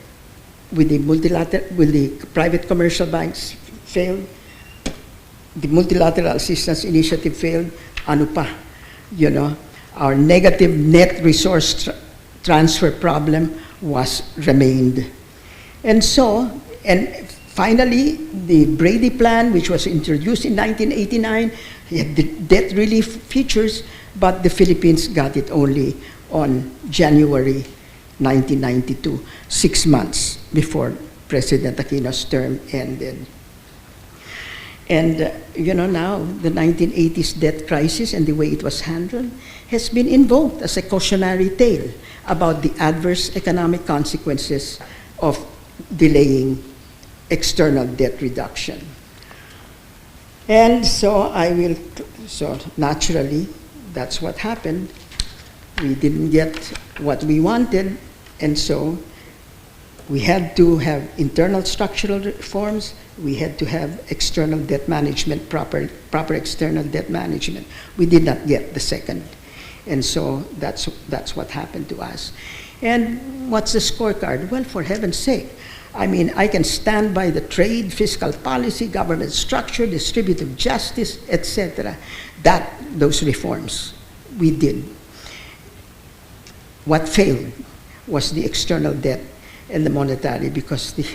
with the private commercial banks failed, the multilateral assistance initiative failed, ano pa, our negative net resource transfer problem remained. And so, and finally, the Brady Plan, which was introduced in 1989, had the debt relief features, but the Philippines got it only on January 1992, 6 months before President Aquino's term ended. And now the 1980s debt crisis and the way it was handled has been invoked as a cautionary tale about the adverse economic consequences of delaying external debt reduction. And so naturally, that's what happened. We didn't get what we wanted, and so We had to have internal structural reforms. We had to have external debt management, proper external debt management. We did not get the second. And so that's what happened to us. And what's the scorecard? Well, for heaven's sake, I mean, I can stand by the trade, fiscal policy, government structure, distributive justice, etc. Those reforms we did. What failed was the external debt and the monetary, because the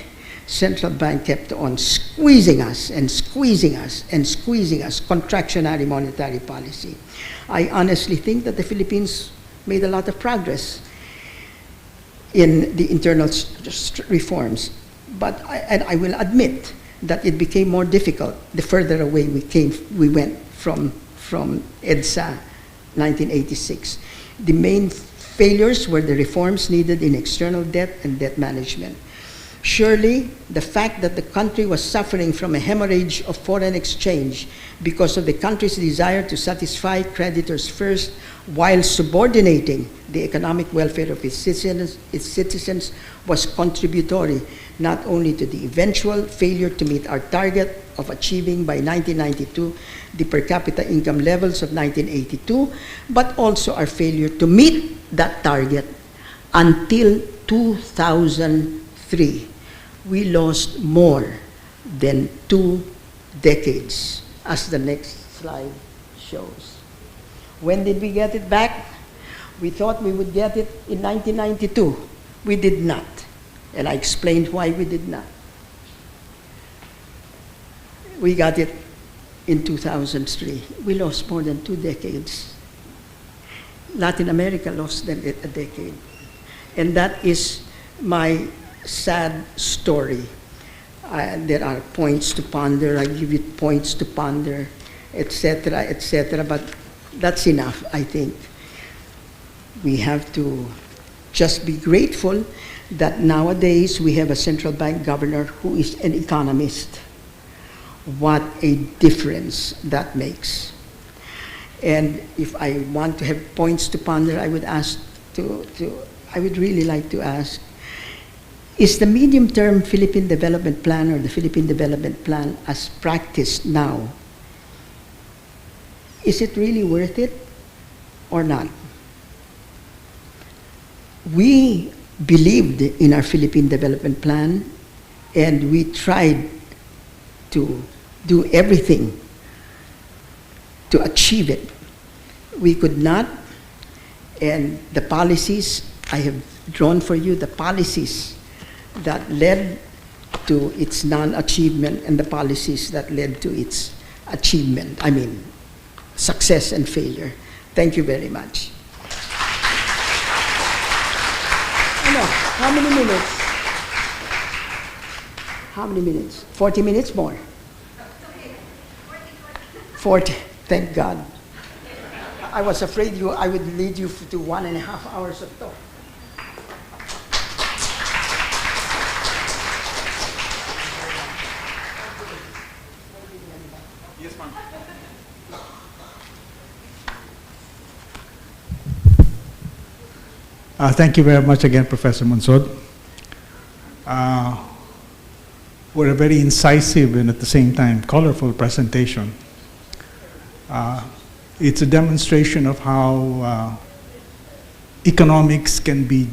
central bank kept on squeezing us and squeezing us and squeezing us, contractionary monetary policy. I honestly think that the Philippines made a lot of progress in the internal reforms, but I will admit that it became more difficult the further away we went from EDSA 1986. The main failures were the reforms needed in external debt and debt management. Surely, the fact that the country was suffering from a hemorrhage of foreign exchange because of the country's desire to satisfy creditors first while subordinating the economic welfare of its citizens was contributory not only to the eventual failure to meet our target of achieving by 1992 the per capita income levels of 1982, but also our failure to meet that target until 2003. We lost more than 2 decades, as the next slide shows. When did we get it back? We thought we would get it in 1992. We did not. And I explained why we did not. We got it in 2003. We lost more than 2 decades. Latin America lost them a decade. And that is my sad story. There are points to ponder. I give you points to ponder, etc., but that's enough, I think. We have to just be grateful that nowadays we have a central bank governor who is an economist. What a difference that makes. And if I want to have points to ponder, I would really like to ask, is the medium-term Philippine Development Plan or the Philippine Development Plan as practiced now, is it really worth it or not? We believed in our Philippine Development Plan and we tried to do everything to achieve it. We could not, and the policies, I have drawn for you the policies that led to its non-achievement and the policies that led to its achievement, success and failure. Thank you very much. How many minutes? How many minutes? 40 minutes more? 40. Thank God. I was afraid I would lead you to 1.5 hours of talk. Yes, ma'am. Thank you very much again, Professor Monsod. For a very incisive and at the same time colorful presentation. It's a demonstration of how economics can be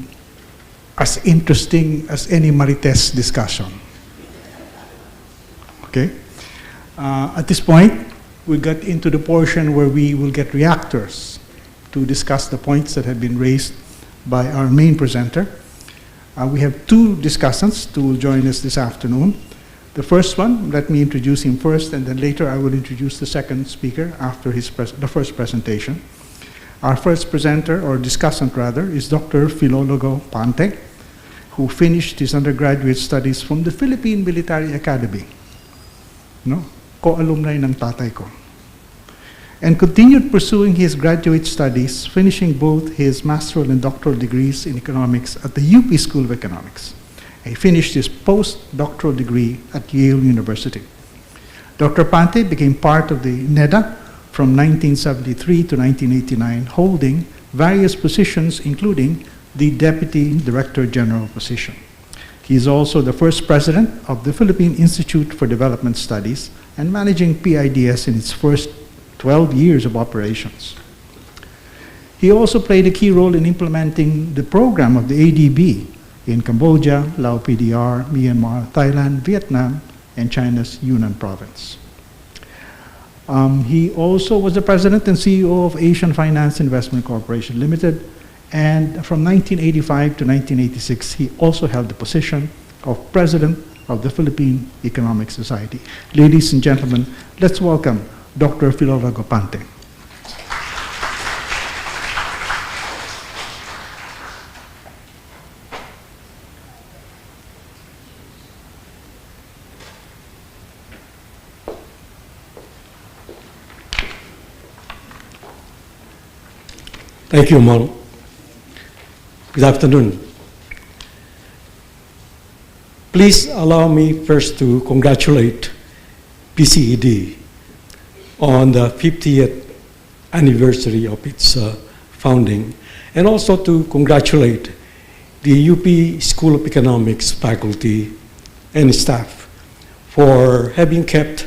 as interesting as any Marites discussion. Okay? At this point, we got into the portion where we will get reactors to discuss the points that have been raised by our main presenter. We have 2 discussants who will join us this afternoon. The first one, let me introduce him first, and then later I will introduce the second speaker after the first presentation. Our first presenter, or discussant rather, is Dr. Filologo Pante, who finished his undergraduate studies from the Philippine Military Academy. No? Co-alumni ng tatay ko. And continued pursuing his graduate studies, finishing both his master's and doctoral degrees in economics at the UP School of Economics. He finished his postdoctoral degree at Yale University. Dr. Pante became part of the NEDA from 1973 to 1989, holding various positions, including the Deputy Director General position. He is also the first president of the Philippine Institute for Development Studies and managing PIDS in its first 12 years of operations. He also played a key role in implementing the program of the ADB in Cambodia, Lao PDR, Myanmar, Thailand, Vietnam, and China's Yunnan province. He also was the president and CEO of Asian Finance Investment Corporation Limited, and from 1985 to 1986, he also held the position of president of the Philippine Economic Society. Ladies and gentlemen, let's welcome Dr. Filora Gopante. Thank you, Mon. Good afternoon. Please allow me first to congratulate PCED on the 50th anniversary of its founding, and also to congratulate the UP School of Economics faculty and staff for having kept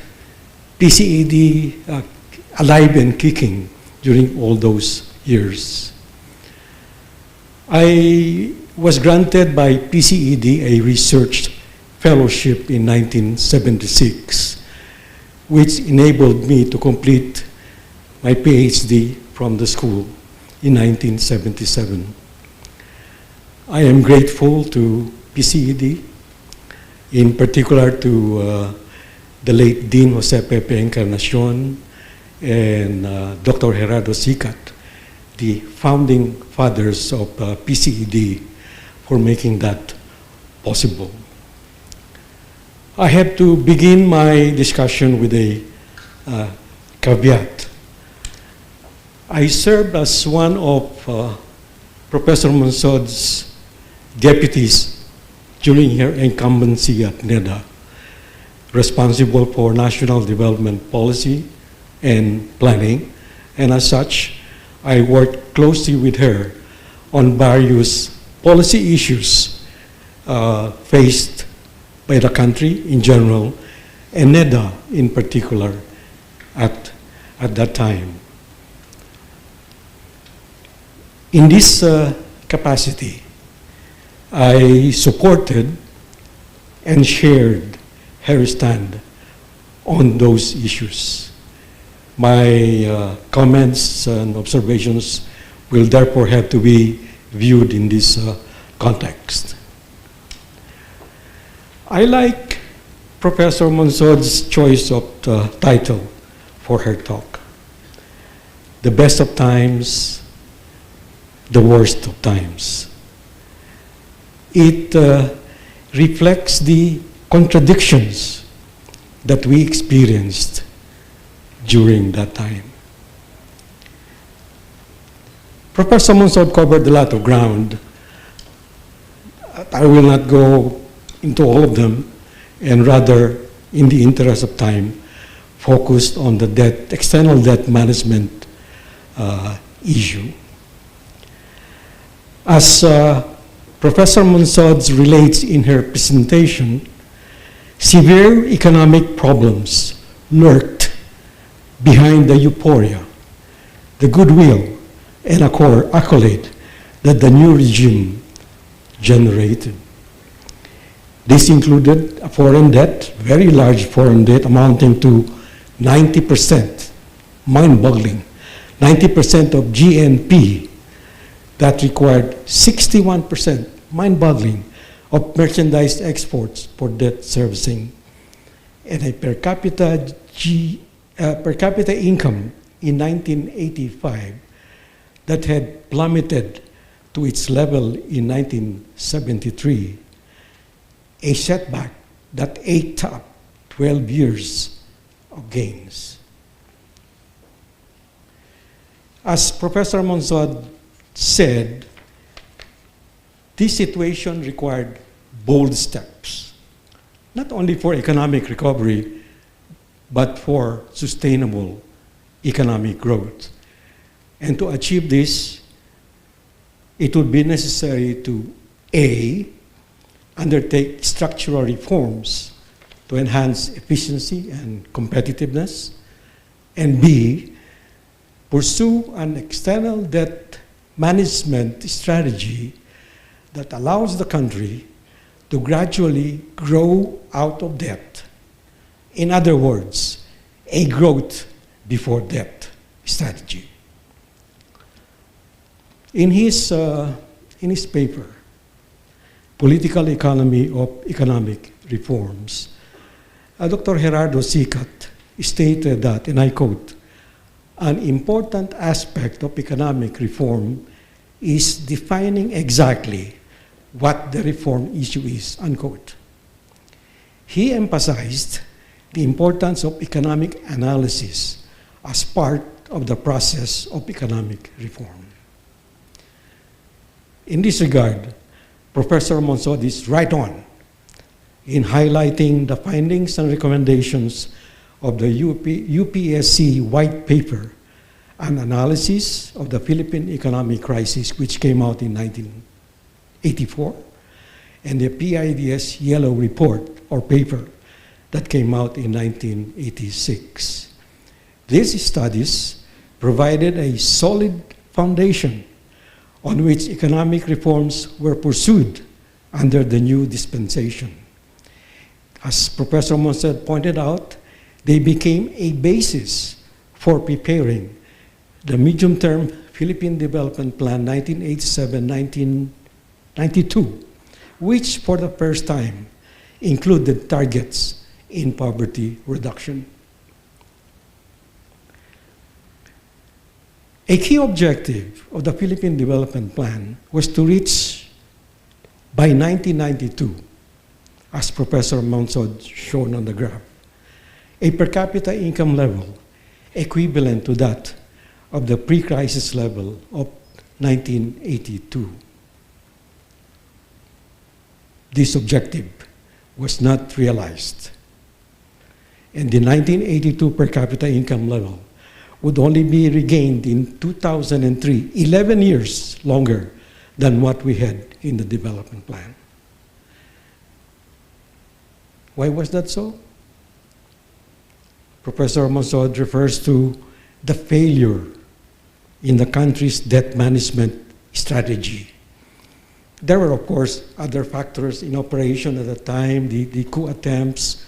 PCED alive and kicking during all those years. I was granted by PCED a research fellowship in 1976, which enabled me to complete my PhD from the school in 1977. I am grateful to PCED, in particular to the late Dean Jose Pepe Encarnacion and Dr. Gerardo Sicat, the founding fathers of PCED, for making that possible. I have to begin my discussion with a caveat. I served as one of Professor Monsod's deputies during her incumbency at NEDA, responsible for national development policy and planning, and as such, I worked closely with her on various policy issues faced by the country in general, and NEDA in particular at that time. In this capacity, I supported and shared her stand on those issues. My comments and observations will therefore have to be viewed in this context. I like Professor Monsod's choice of the title for her talk. The best of times, the worst of times. It reflects the contradictions that we experienced during that time. Professor Monsod covered a lot of ground. I will not go into all of them, and rather, in the interest of time, focused on the debt, external debt management issue. As Professor Monsod relates in her presentation, severe economic problems lurked behind the euphoria, the goodwill, and accolade that the new regime generated. This included a foreign debt, very large foreign debt, amounting to 90%, mind-boggling, 90% of GNP, that required 61%, mind-boggling, of merchandise exports for debt servicing, and a per capita income in 1985 that had plummeted to its level in 1973, a setback that ate up 12 years of gains. As Professor Monsod said, this situation required bold steps, not only for economic recovery, but for sustainable economic growth. And to achieve this, it would be necessary to A, undertake structural reforms to enhance efficiency and competitiveness, and B, pursue an external debt management strategy that allows the country to gradually grow out of debt. In other words, a growth before debt strategy. In his paper, Political Economy of Economic Reforms, Dr. Gerardo Sicat stated that, and I quote, "An important aspect of economic reform is defining exactly what the reform issue is," unquote. He emphasized the importance of economic analysis as part of the process of economic reform. In this regard, Professor Monsod is right on in highlighting the findings and recommendations of the UPSC white paper, an analysis of the Philippine economic crisis, which came out in 1984, and the PIDS yellow report or paper that came out in 1986. These studies provided a solid foundation on which economic reforms were pursued under the new dispensation. As Professor Monsod pointed out, they became a basis for preparing the medium-term Philippine Development Plan 1987-1992, which for the first time included targets in poverty reduction. A key objective of the Philippine Development Plan was to reach, by 1992, as Professor Monsod shown on the graph, a per capita income level equivalent to that of the pre-crisis level of 1982. This objective was not realized, and the 1982 per capita income level would only be regained in 2003, 11 years longer than what we had in the development plan. Why was that so? Professor Monsod refers to the failure in the country's debt management strategy. There were, of course, other factors in operation at the time, the coup attempts,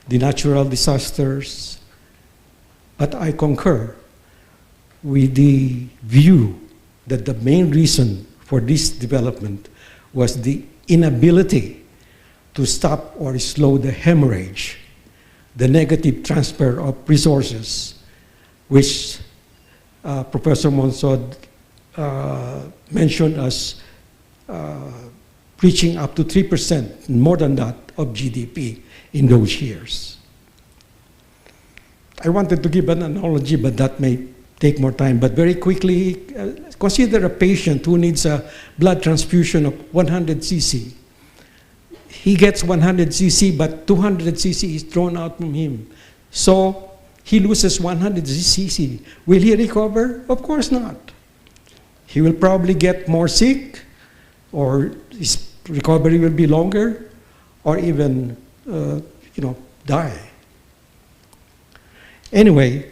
the natural disasters, but I concur with the view that the main reason for this development was the inability to stop or slow the hemorrhage, the negative transfer of resources, which Professor Monsod mentioned as reaching up to 3%, more than that, of GDP in those years. I wanted to give an analogy, but that may take more time. But very quickly, consider a patient who needs a blood transfusion of 100 cc. He gets 100 cc, but 200 cc is thrown out from him. So he loses 100 cc. Will he recover? Of course not. He will probably get more sick, or his recovery will be longer, or even die. Anyway,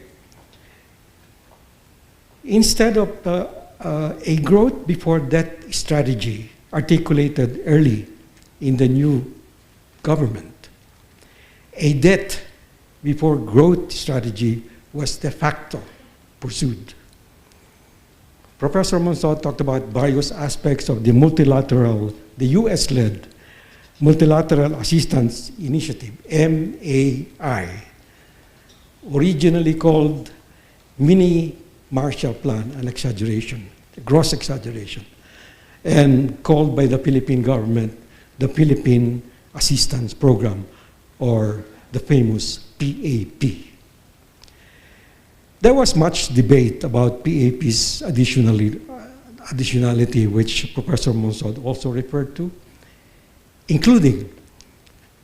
instead of a growth before debt strategy articulated early in the new government, a debt before growth strategy was de facto pursued. Professor Monsod talked about various aspects of the US-led Multilateral Assistance Initiative, MAI, originally called Mini Marshall Plan, an exaggeration, a gross exaggeration, and called by the Philippine government the Philippine Assistance Program, or the famous PAP. There was much debate about PAP's additionality, which Professor Monsod also referred to, including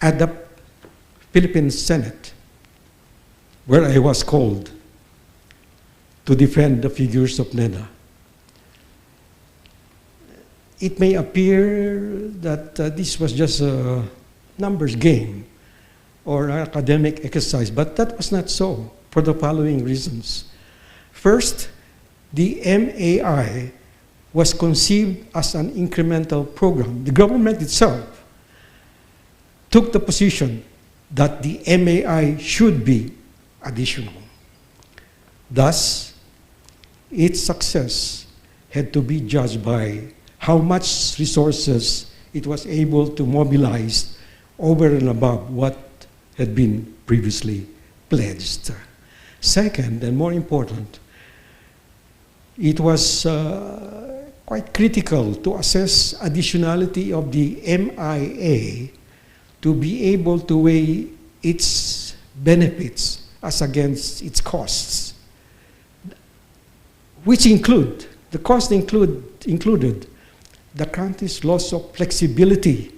at the Philippine Senate, where I was called to defend the figures of NEDA. it may appear that this was just a numbers game or an academic exercise, but that was not so for the following reasons. First, the MAI was conceived as an incremental program. The government itself took the position that the MAI should be additional. Thus, its success had to be judged by how much resources it was able to mobilize over and above what had been previously pledged. Second, and more important, it was quite critical to assess additionality of the MIA to be able to weigh its benefits as against its costs, which included the country's loss of flexibility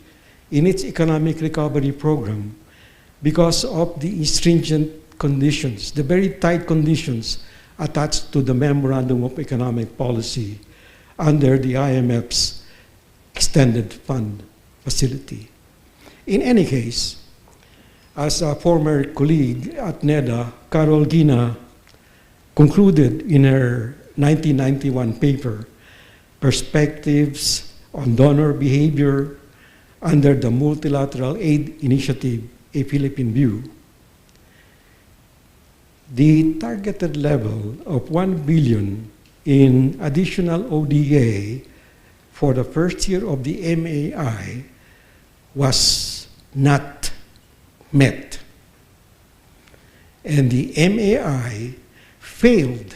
in its economic recovery program because of the stringent conditions, the very tight conditions attached to the Memorandum of Economic Policy under the IMF's Extended Fund Facility. In any case, as a former colleague at NEDA, Carol Gina, concluded in her 1991 paper, Perspectives on Donor Behavior under the Multilateral Aid Initiative, A Philippine View, the targeted level of 1 billion in additional ODA for the first year of the MAI was not met. And the MAI failed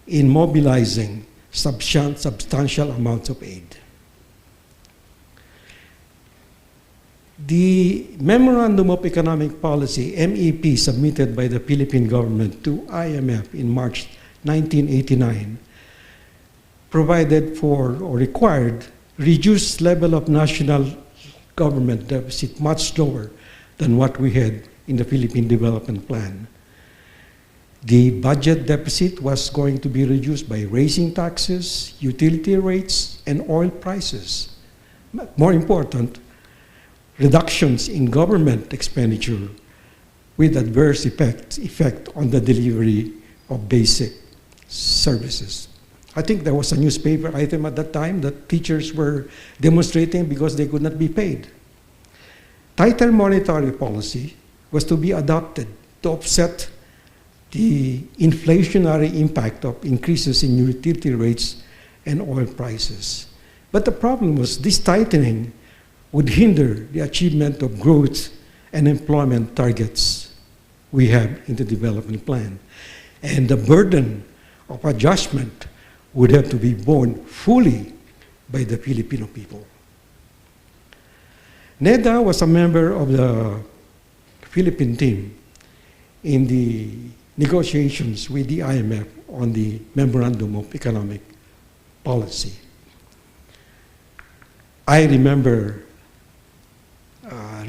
in mobilizing substantial amounts of aid. The Memorandum of Economic Policy, MEP, submitted by the Philippine government to IMF in March 1989 provided for or required reduced level of national government deficit much lower than what we had in the Philippine Development Plan. The budget deficit was going to be reduced by raising taxes, utility rates, and oil prices. More important, reductions in government expenditure with adverse effect on the delivery of basic services. I think there was a newspaper item at that time that teachers were demonstrating because they could not be paid. Tighter monetary policy was to be adopted to offset the inflationary impact of increases in utility rates and oil prices. But the problem was this tightening would hinder the achievement of growth and employment targets we have in the development plan. And the burden of adjustment would have to be borne fully by the Filipino people. NEDA was a member of the Philippine team in the negotiations with the IMF on the Memorandum of Economic Policy. I remember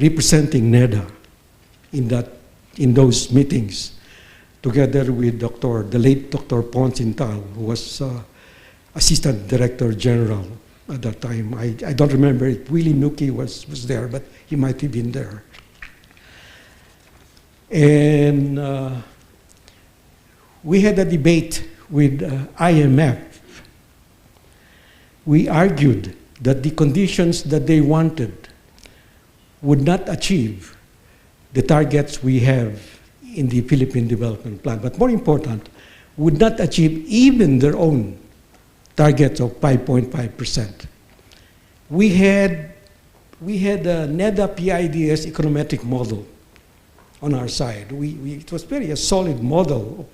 representing NEDA in those meetings together with the late Dr. Poncintal, who was Assistant Director General at that time. I don't remember if Willie Nuki was there, but he might have been there. And we had a debate with IMF. We argued that the conditions that they wanted would not achieve the targets we have in the Philippine Development Plan, but more important, would not achieve even their own targets of 5.5%. We had a NEDA PIDS econometric model on our side. It was very a solid model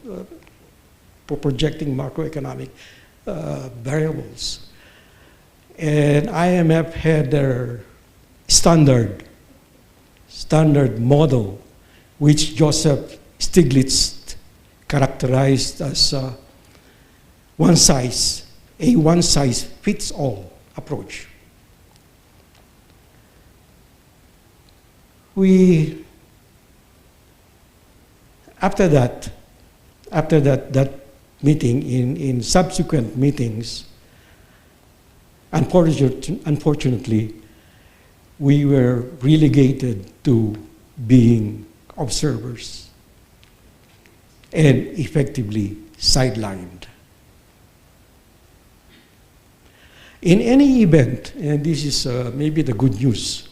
for projecting macroeconomic variables. And IMF had their standard model, which Joseph Stiglitz characterized as a one-size-fits-all approach. After that meeting, in subsequent meetings, Unfortunately, we were relegated to being observers and effectively sidelined. In any event, and this is maybe the good news,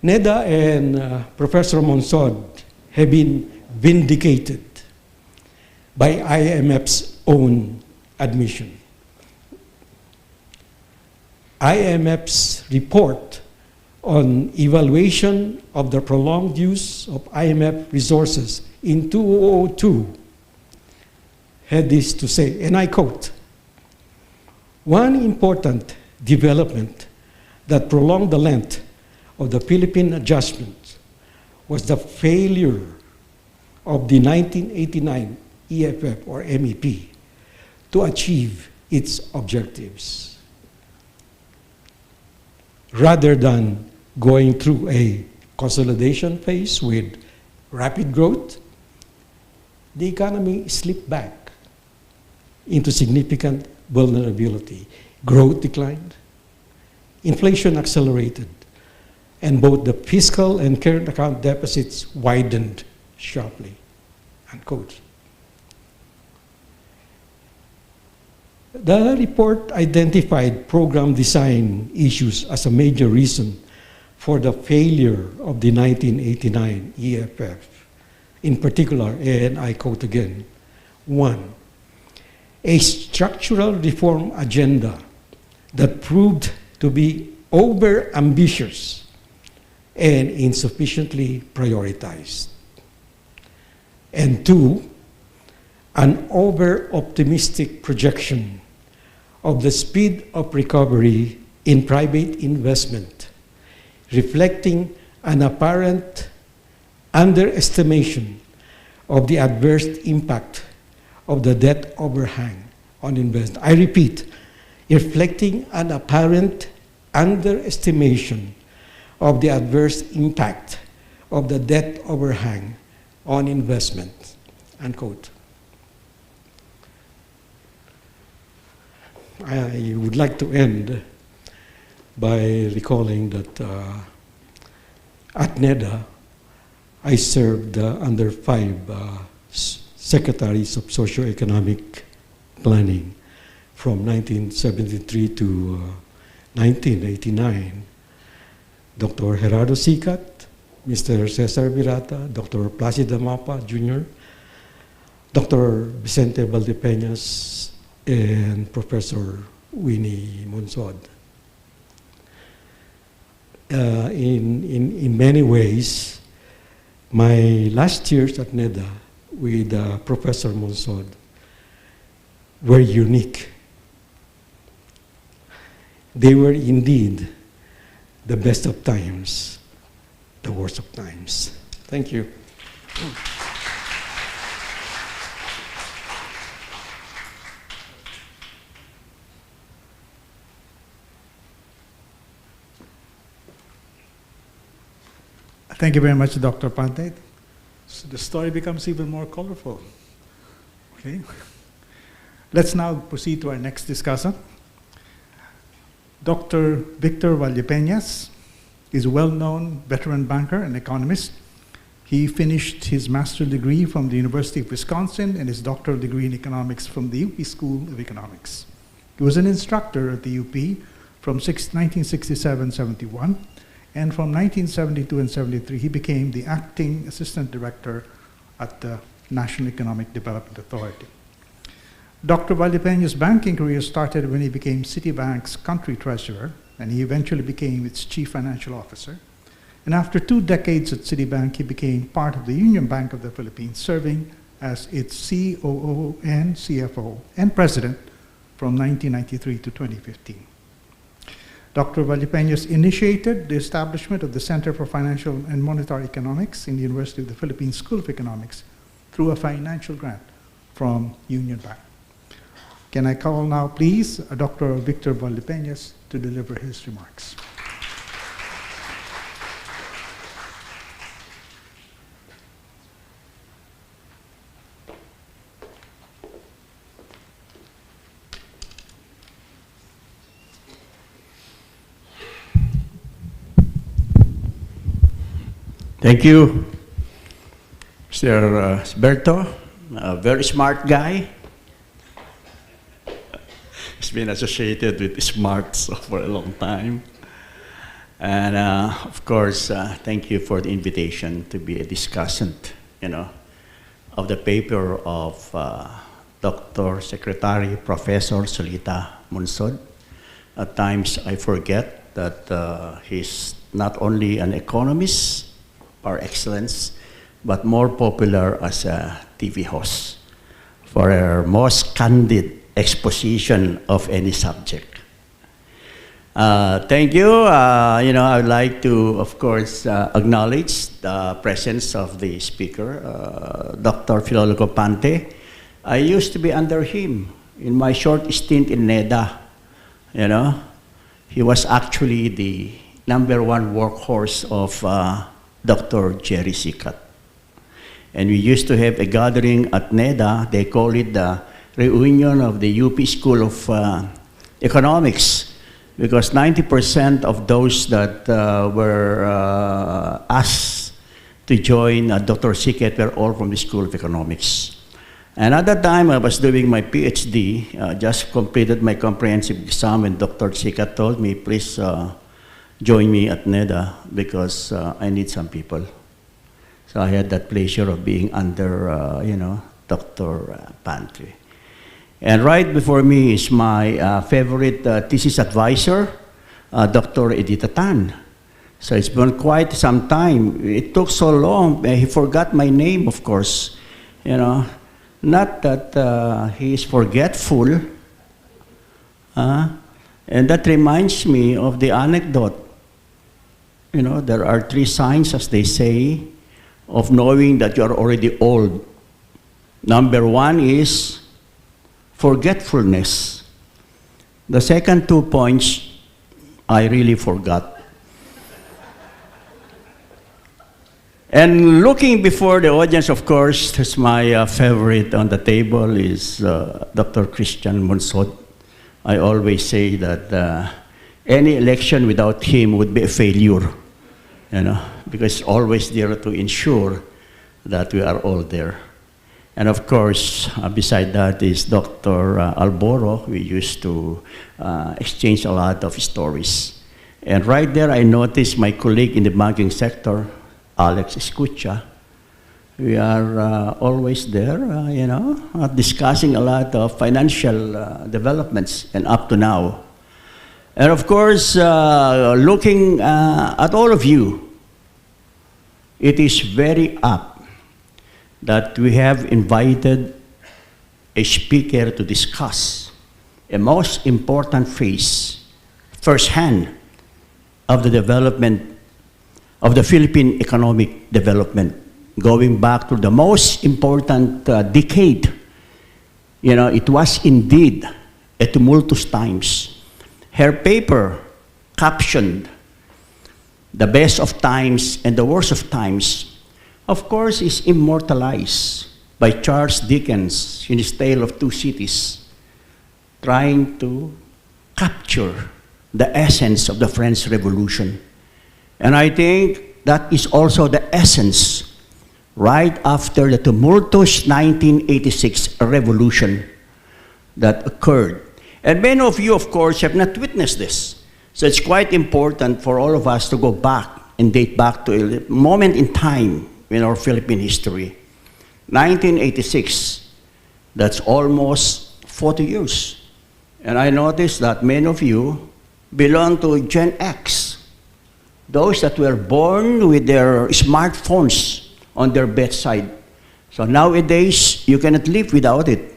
NEDA and Professor Monsod have been vindicated by IMF's own admission. IMF's report on evaluation of the prolonged use of IMF resources in 2002 had this to say, and I quote, "One important development that prolonged the length of the Philippine adjustment was the failure of the 1989 EFF or MEP to achieve its objectives. Rather than going through a consolidation phase with rapid growth, the economy slipped back into significant vulnerability. Growth declined, inflation accelerated, and both the fiscal and current account deficits widened sharply." Unquote. The report identified program design issues as a major reason for the failure of the 1989 EFF. In particular, and I quote again, "One, a structural reform agenda that proved to be over-ambitious and insufficiently prioritized. And two, an over-optimistic projection of the speed of recovery in private investment, reflecting an apparent underestimation of the adverse impact of the debt overhang on investment." I repeat, reflecting an apparent underestimation of the adverse impact of the debt overhang on investment. Unquote. I would like to end by recalling that at NEDA, I served under 5 secretaries of socioeconomic planning from 1973 to 1989. Dr. Gerardo Sicat, Mr. Cesar Virata, Dr. Placido Mapa Jr., Dr. Vicente Valdepeñas, and Professor Winnie Monsod. In many ways, my last years at NEDA with Professor Monsod were unique. They were indeed the best of times, the worst of times. Thank you. Thank you very much, Dr. Pante. So the story becomes even more colorful. Okay. Let's now proceed to our next discussant. Dr. Victor Valdepeñas is a well-known veteran banker and economist. He finished his master's degree from the University of Wisconsin and his doctoral degree in economics from the UP School of Economics. He was an instructor at the UP from 1967-71, and from 1972 and 73, he became the acting assistant director at the National Economic Development Authority. Dr. Valdepeñas' banking career started when he became Citibank's country treasurer, and he eventually became its chief financial officer. And after 2 decades at Citibank, he became part of the Union Bank of the Philippines, serving as its COO and CFO and president from 1993 to 2015. Dr. Valdepeñas initiated the establishment of the Center for Financial and Monetary Economics in the University of the Philippines School of Economics through a financial grant from Union Bank. Can I call now, please, Dr. Victor Valdepeñas to deliver his remarks. Thank you, Mr. Berto, a very smart guy. He's been associated with smarts for a long time. And of course, thank you for the invitation to be a discussant, of the paper of Dr. Secretary Professor Solita Monsod. At times, I forget that he's not only an economist par excellence, but more popular as a TV host for her most candid exposition of any subject. Thank you. I would like to, of course, acknowledge the presence of the speaker, Dr. Filologo Pante. I used to be under him in my short stint in NEDA. He was actually the #1 workhorse of Dr. Jerry Sikat. And we used to have a gathering at NEDA. They call it the reunion of the UP School of Economics, because 90% of those that were asked to join Dr. Sikat were all from the School of Economics. And at that time, I was doing my PhD, just completed my comprehensive exam, and Dr. Sikat told me, please join me at NEDA because I need some people. So I had that pleasure of being under, Dr. Pante. And right before me is my favorite thesis advisor, Dr. Edita Tan. So it's been quite some time. It took so long. He forgot my name, of course. Not that he is forgetful. And that reminds me of the anecdote. There are 3 signs, as they say, of knowing that you are already old. Number 1 is forgetfulness. The second 2 points, I really forgot. And looking before the audience, of course, my favorite on the table is Dr. Christian Monsod. I always say that any election without him would be a failure, because he's always there to ensure that we are all there. And of course, beside that is Dr. Alboro. We used to exchange a lot of stories. And right there, I noticed my colleague in the banking sector, Alex Escucha. We are always there, discussing a lot of financial developments, and up to now. And of course, looking at all of you, it is very apt that we have invited a speaker to discuss a most important phase, firsthand, of the development of the Philippine economic development, going back to the most important decade. It was indeed a tumultuous times. Her paper captioned the best of times and the worst of times, of course, is immortalized by Charles Dickens in his Tale of Two Cities, trying to capture the essence of the French Revolution. And I think that is also the essence right after the tumultuous 1986 revolution that occurred. And many of you, of course, have not witnessed this. So it's quite important for all of us to go back and date back to a moment in time in our Philippine history. 1986, that's almost 40 years. And I noticed that many of you belong to Gen X, those that were born with their smartphones on their bedside. So nowadays, you cannot live without it.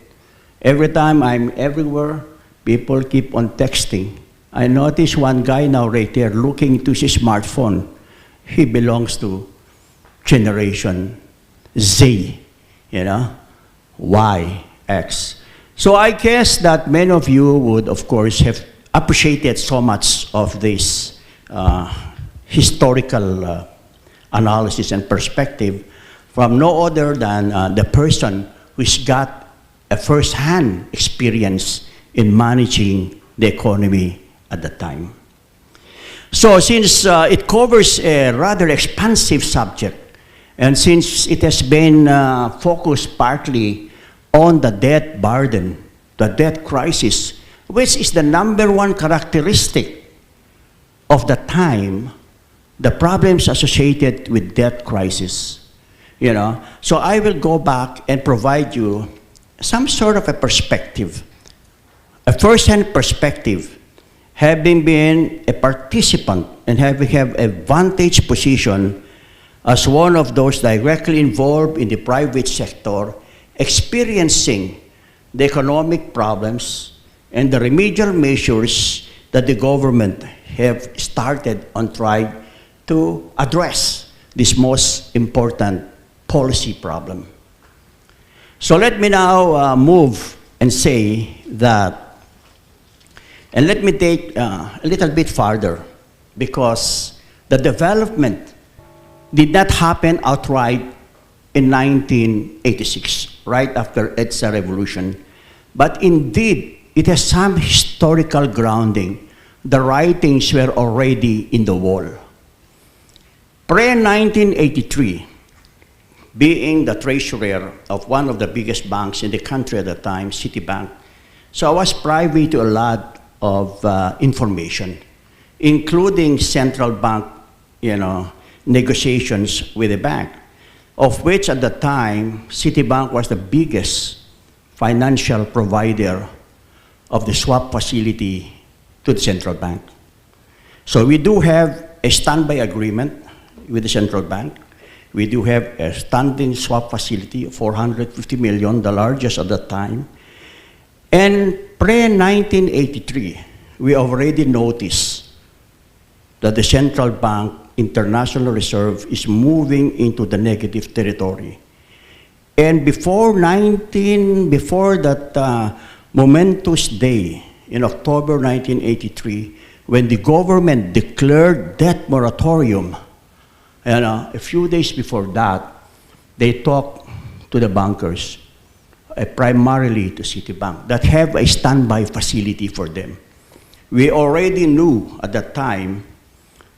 Every time I'm everywhere, people keep on texting. I notice one guy now right there looking to his smartphone. He belongs to Generation Z, Y, X. So I guess that many of you would, of course, have appreciated so much of this historical analysis and perspective from no other than the person who's got a first-hand experience in managing the economy at the time. So since it covers a rather expansive subject, and since it has been focused partly on the debt burden, the debt crisis, which is the number one characteristic of the time, the problems associated with debt crisis, you know. So I will go back and provide you some sort of a perspective, a first-hand perspective, having been a participant and having have a vantage position as one of those directly involved in the private sector, experiencing the economic problems and the remedial measures that the government have started on trying to address this most important policy problem. So let me now move and say that, and let me take a little bit farther, because the development did not happen outright in 1986, right after its revolution. But indeed, it has some historical grounding. The writings were already in the wall. Pre-1983, being the treasurer of one of the biggest banks in the country at the time, Citibank, so I was privy to a lot of information, including central bank, negotiations with the bank, of which at the time, Citibank was the biggest financial provider of the swap facility to the central bank. So we do have a standby agreement with the central bank. We do have a standing swap facility of $450 million, the largest at that time. And pre-1983, we already noticed that the central bank international reserve is moving into the negative territory. And before that momentous day in October 1983, when the government declared debt moratorium, a few days before that, they talked to the bankers, primarily to Citibank, that have a standby facility for them. We already knew at that time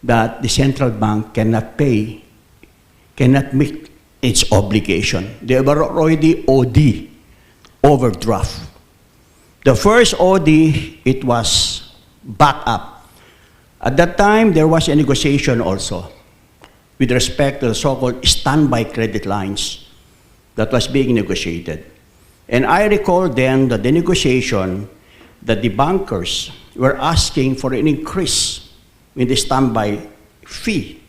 that the central bank cannot meet its obligation. They were already OD, overdraft. The first OD, it was back up. At that time, there was a negotiation also with respect to the so-called standby credit lines that was being negotiated. And I recall then that the negotiation that the bankers were asking for an increase in the standby fee,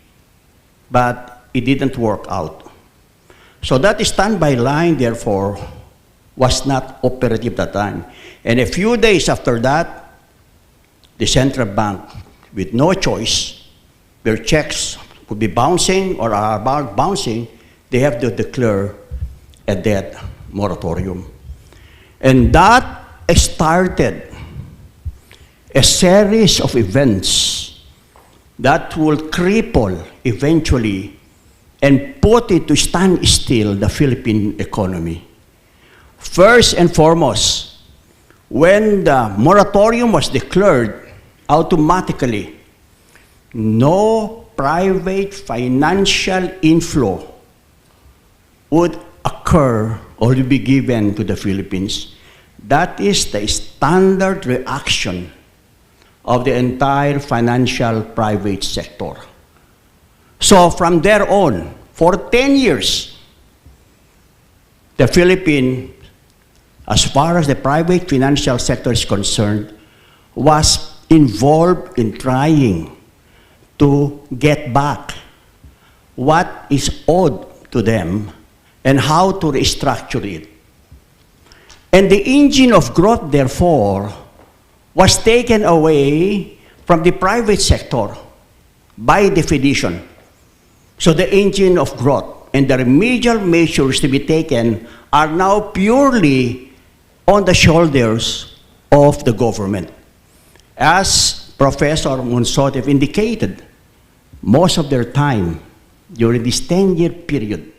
but it didn't work out. So that standby line, therefore, was not operative at that time. And a few days after that, the central bank, with no choice, their checks would be bouncing or are about bouncing, they have to declare a debt moratorium. And that started a series of events that will cripple eventually and put it to stand still the Philippine economy. First and foremost, when the moratorium was declared, automatically, no private financial inflow would occur or be given to the Philippines. That is the standard reaction of the entire financial private sector. So from there on, for 10 years, the Philippines, as far as the private financial sector is concerned, was involved in trying to get back what is owed to them and how to restructure it. And the engine of growth, therefore, was taken away from the private sector by definition. So the engine of growth and the remedial measures to be taken are now purely on the shoulders of the government. As Professor Monsod have indicated, most of their time during this 10-year period,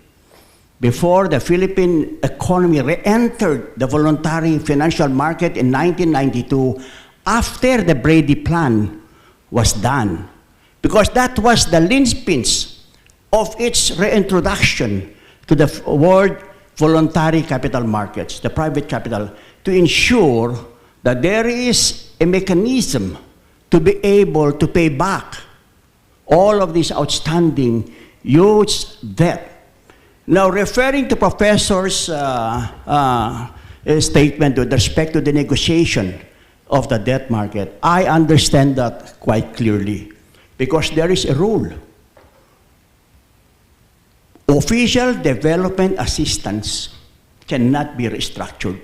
before the Philippine economy re-entered the voluntary financial market in 1992, after the Brady Plan was done, because that was the linchpins of its reintroduction to the word voluntary capital markets, the private capital, to ensure that there is a mechanism to be able to pay back all of these outstanding huge debt. Now, referring to Professor's statement with respect to the negotiation of the debt market, I understand that quite clearly because there is a rule. Official development assistance cannot be restructured.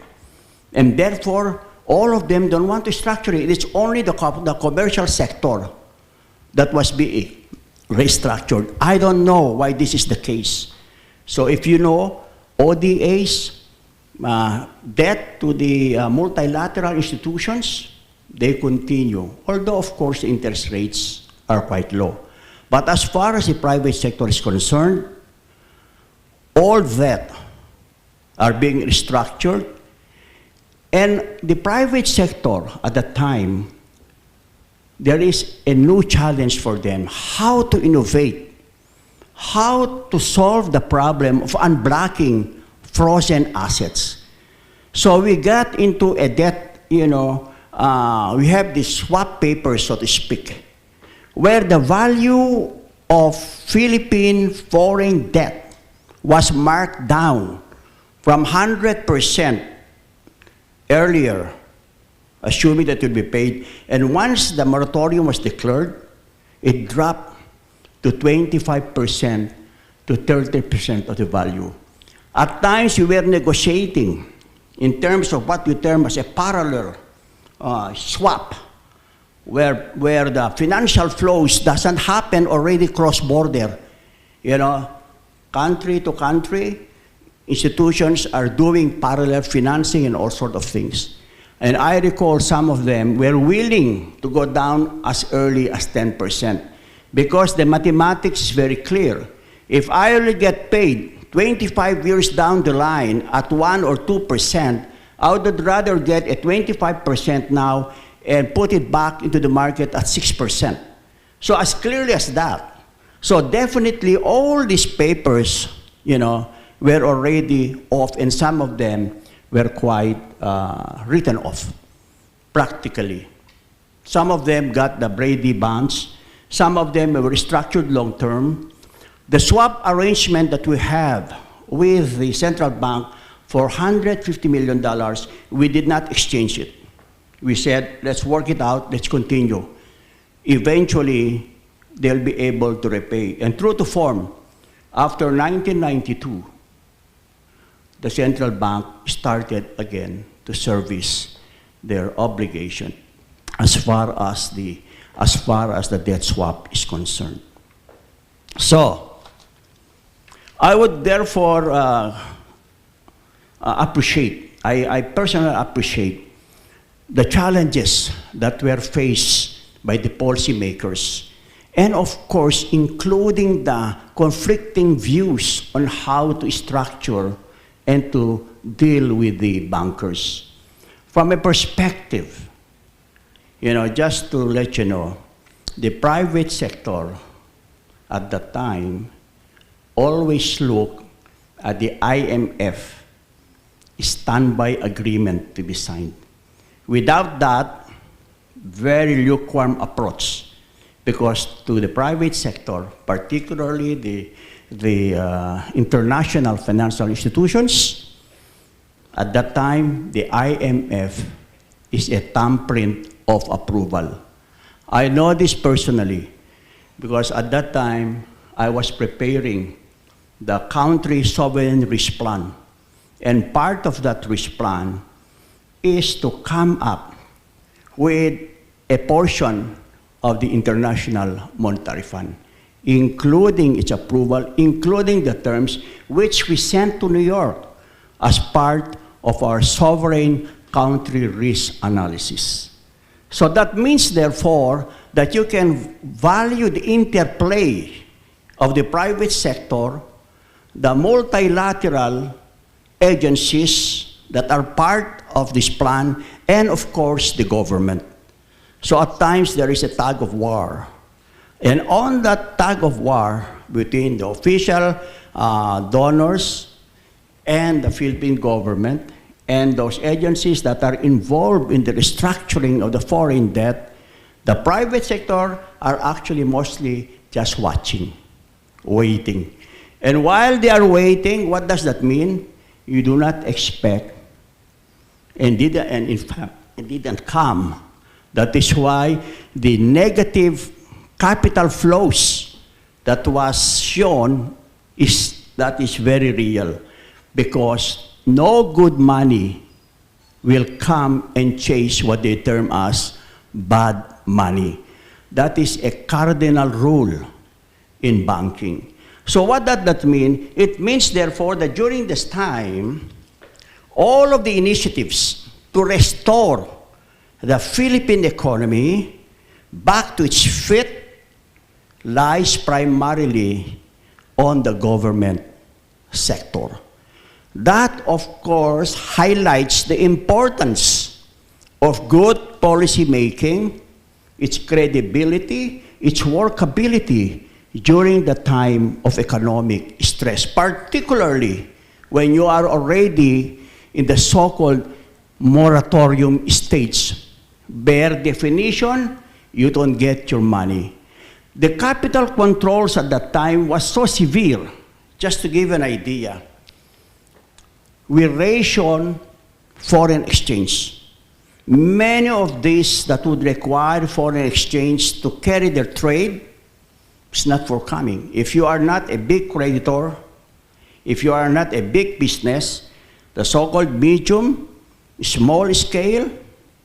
And therefore, all of them don't want to structure it. It's only the commercial sector that was being restructured. I don't know why this is the case. So if you know, ODA's debt to the multilateral institutions, they continue. Although, of course, the interest rates are quite low. But as far as the private sector is concerned, all that are being restructured. And the private sector at that time, there is a new challenge for them, how to innovate, how to solve the problem of unblocking frozen assets. So we got into a debt, we have this swap paper, so to speak, where the value of Philippine foreign debt was marked down from 100% earlier, assuming that it would be paid. And once the moratorium was declared, it dropped to 25% to 30% of the value. At times, we were negotiating in terms of what we term as a parallel swap, where the financial flows doesn't happen already cross-border. Country to country, institutions are doing parallel financing and all sorts of things. And I recall some of them were willing to go down as early as 10% because the mathematics is very clear. If I only get paid 25 years down the line at 1 or 2%, I would rather get a 25% now and put it back into the market at 6%. So as clearly as that. So definitely all these papers, were already off, and some of them were quite written off, practically. Some of them got the Brady bonds. Some of them were restructured long-term. The swap arrangement that we have with the central bank for $150 million, we did not exchange it. We said, let's work it out, let's continue. Eventually, they'll be able to repay. And true to form, after 1992, the central bank started again to service their obligation as far as the debt swap is concerned. So, I would therefore I personally appreciate the challenges that were faced by the policymakers, and of course, including the conflicting views on how to structure and to deal with the bankers. From a perspective, just to let you know, the private sector at that time always looked at the IMF standby agreement to be signed. Without that, very lukewarm approach, because to the private sector, particularly the international financial institutions, at that time, the IMF is a thumbprint of approval. I know this personally because at that time, I was preparing the country sovereign risk plan. And part of that risk plan is to come up with a portion of the International Monetary Fund, including its approval, including the terms which we sent to New York as part of our sovereign country risk analysis. So that means, therefore, that you can value the interplay of the private sector, the multilateral agencies that are part of this plan, and of course, the government. So at times, there is a tug of war. And on that tug of war between the official donors and the Philippine government and those agencies that are involved in the restructuring of the foreign debt, the private sector are actually mostly just watching, waiting. And while they are waiting, what does that mean? You do not expect, and in fact, it didn't come. That is why the negative capital flows that was shown is very real, because no good money will come and chase what they term as bad money. That is a cardinal rule in banking. So what does that mean? It means, therefore, that during this time, all of the initiatives to restore the Philippine economy back to its feet lies primarily on the government sector. That, of course, highlights the importance of good policy making, its credibility, its workability during the time of economic stress, particularly when you are already in the so-called moratorium stage. Bare definition, you don't get your money. The capital controls at that time was so severe. Just to give an idea, we ration foreign exchange. Many of these that would require foreign exchange to carry their trade is not forthcoming. If you are not a big creditor, if you are not a big business, the so-called medium, small scale,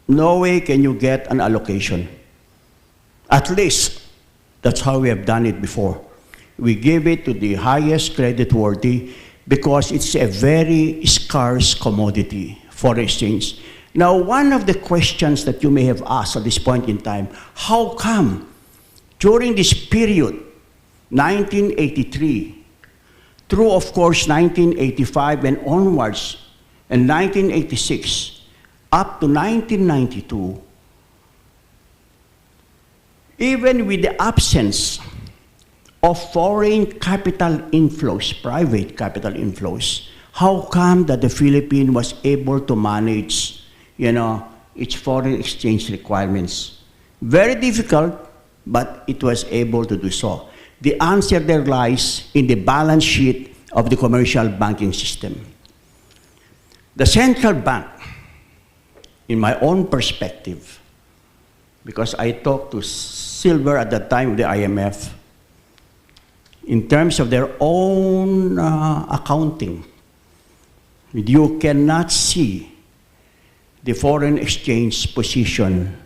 no way can you get an allocation. At least, that's how we have done it before. We give it to the highest creditworthy because it's a very scarce commodity, foreign exchange. Now, one of the questions that you may have asked at this point in time, how come during this period, 1983, through, of course, 1985 and onwards, and 1986, up to 1992, even with the absence of foreign capital inflows, private capital inflows, how come that the Philippines was able to manage, its foreign exchange requirements? Very difficult, but it was able to do so. The answer there lies in the balance sheet of the commercial banking system. The central bank, in my own perspective, because I talked to Silver at the time of the IMF, in terms of their own accounting, you cannot see the foreign exchange position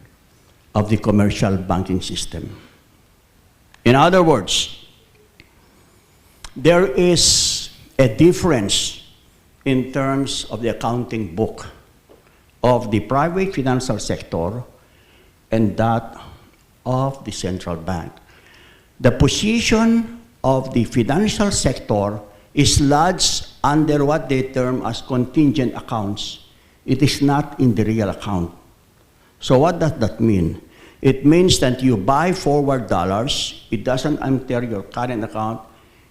of the commercial banking system. In other words, there is a difference in terms of the accounting book of the private financial sector and that of the central bank. The position of the financial sector is lodged under what they term as contingent accounts. It is not in the real account. So what does that mean? It means that you buy forward dollars, it doesn't enter your current account,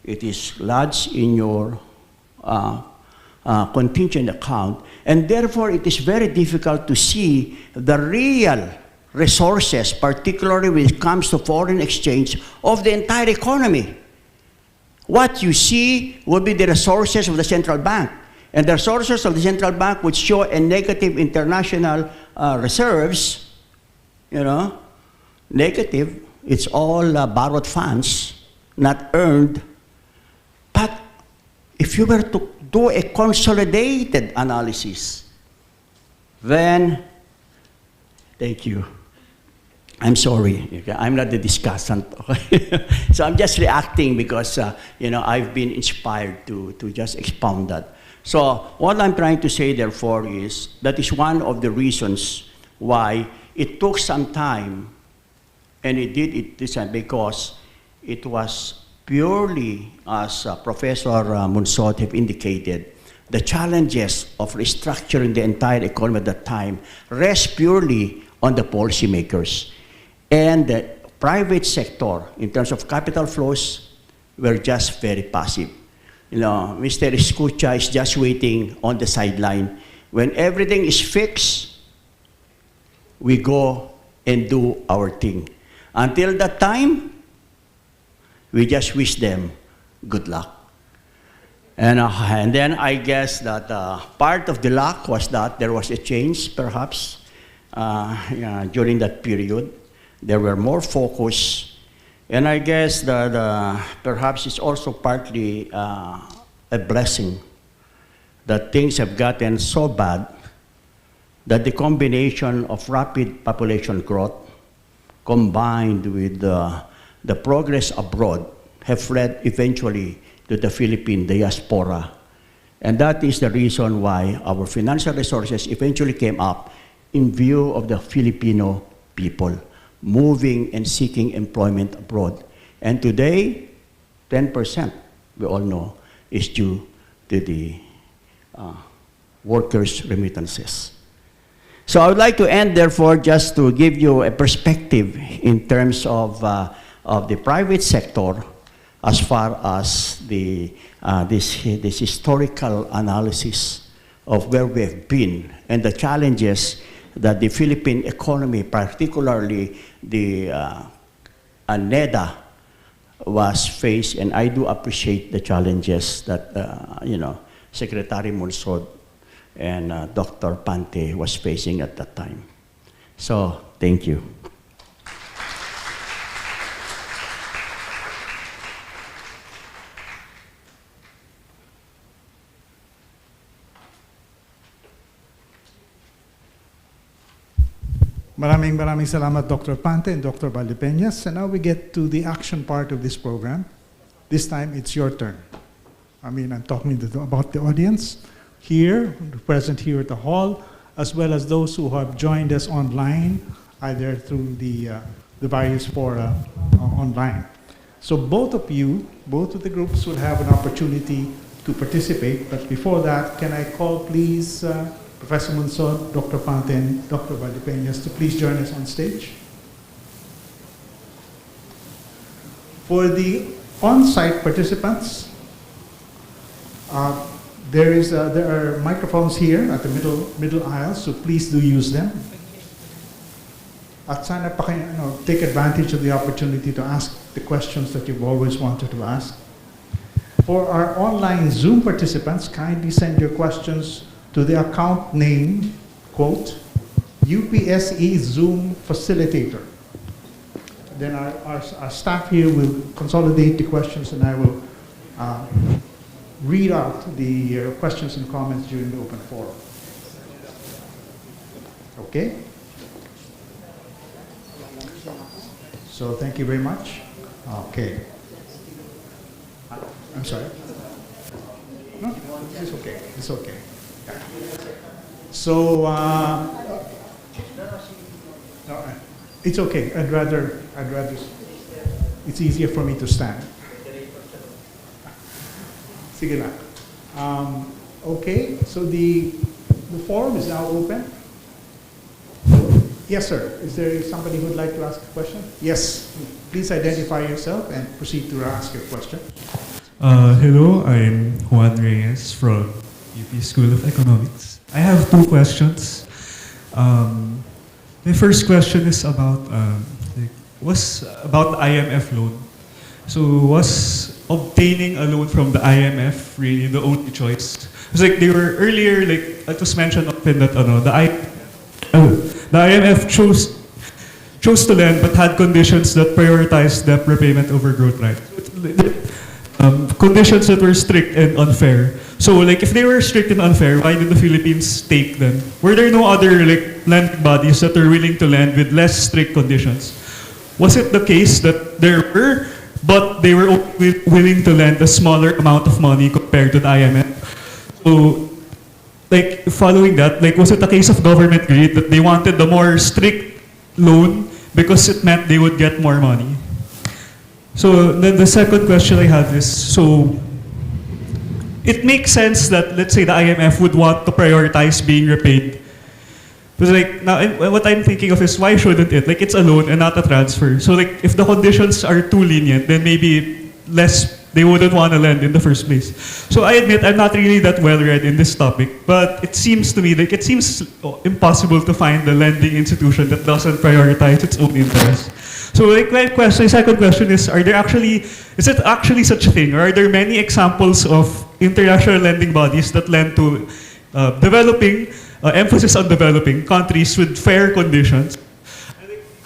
it is lodged in your contingent account, and therefore it is very difficult to see the real resources, particularly when it comes to foreign exchange, of the entire economy. What you see will be the resources of the central bank. And the resources of the central bank would show a negative international reserves, negative. It's all borrowed funds, not earned. But if you were to do a consolidated analysis, then, thank you. I'm sorry, I'm not the discussant. So I'm just reacting because, I've been inspired to just expound that. So what I'm trying to say, therefore, is that is one of the reasons why it took some time, and it did it this time because it was purely, as Professor Monsod have indicated, the challenges of restructuring the entire economy at that time rest purely on the policymakers. And private sector, in terms of capital flows, were just very passive. You know, Mr. Escucha is just waiting on the sideline. When everything is fixed, we go and do our thing. Until that time, we just wish them good luck. And then I guess that part of the luck was that there was a change, perhaps, during that period. There were more focus. And I guess that perhaps it's also partly a blessing that things have gotten so bad that the combination of rapid population growth combined with the progress abroad have led eventually to the Philippine diaspora. And that is the reason why our financial resources eventually came up in view of the Filipino people moving and seeking employment abroad. And today, 10%, we all know, is due to the workers' remittances. So I would like to end, therefore, just to give you a perspective in terms of the private sector as far as this historical analysis of where we have been and the challenges that the Philippine economy, particularly the NEDA, was faced. And I do appreciate the challenges that Secretary Monsod and Dr. Pante was facing at that time. So, thank you. Maraming salamat, Dr. Pante and Dr. Valdepeñas. And now we get to the action part of this program. This time, it's your turn. I mean, I'm talking about the audience here, present here at the hall, as well as those who have joined us online, either through the various fora online. So both of you, both of the groups will have an opportunity to participate. But before that, can I call, please, Professor Monsod, Dr. Pante, and Dr. Valdepeñas to please join us on stage. For the on-site participants, there are microphones here at the middle aisle, so please do use them. At sana pa kayo, take advantage of the opportunity to ask the questions that you've always wanted to ask. For our online Zoom participants, kindly send your questions to the account name, quote, UPSE Zoom Facilitator. Then our staff here will consolidate the questions, and I will read out the questions and comments during the open forum. Okay? So thank you very much. Okay. I'm sorry. No, it's okay. It's okay. Yeah. So no, it's okay. I'd rather. It's easier for me to stand. Sige lang. Okay. So the forum is now open. Yes, sir. Is there somebody who would like to ask a question? Yes. Please identify yourself and proceed to ask your question. Hello, I'm Juan Reyes from UP School of Economics. I have two questions. My first question is about the IMF loan. So was obtaining a loan from the IMF really the only choice? It's like they were earlier, like it was mentioned often that the IMF chose to lend but had conditions that prioritized debt repayment over growth, right? Conditions that were strict and unfair. So, like, if they were strict and unfair, why did the Philippines take them? Were there no other, like, lending bodies that are willing to lend with less strict conditions? Was it the case that there were, but they were only willing to lend a smaller amount of money compared to the IMF? So, like, following that, like, was it a case of government greed that they wanted the more strict loan because it meant they would get more money? So then the second question I have is, so it makes sense that, let's say, the IMF would want to prioritize being repaid Because like now, what I'm thinking of is why shouldn't it? Like it's a loan and not a transfer. So like if the conditions are too lenient, then maybe they wouldn't want to lend in the first place. So I admit I'm not really that well read in this topic, but it seems to me like it seems impossible to find a lending institution that doesn't prioritize its own interests. So like my second question is, is it actually such a thing? Or are there many examples of international lending bodies that lend to emphasis on developing countries with fair conditions?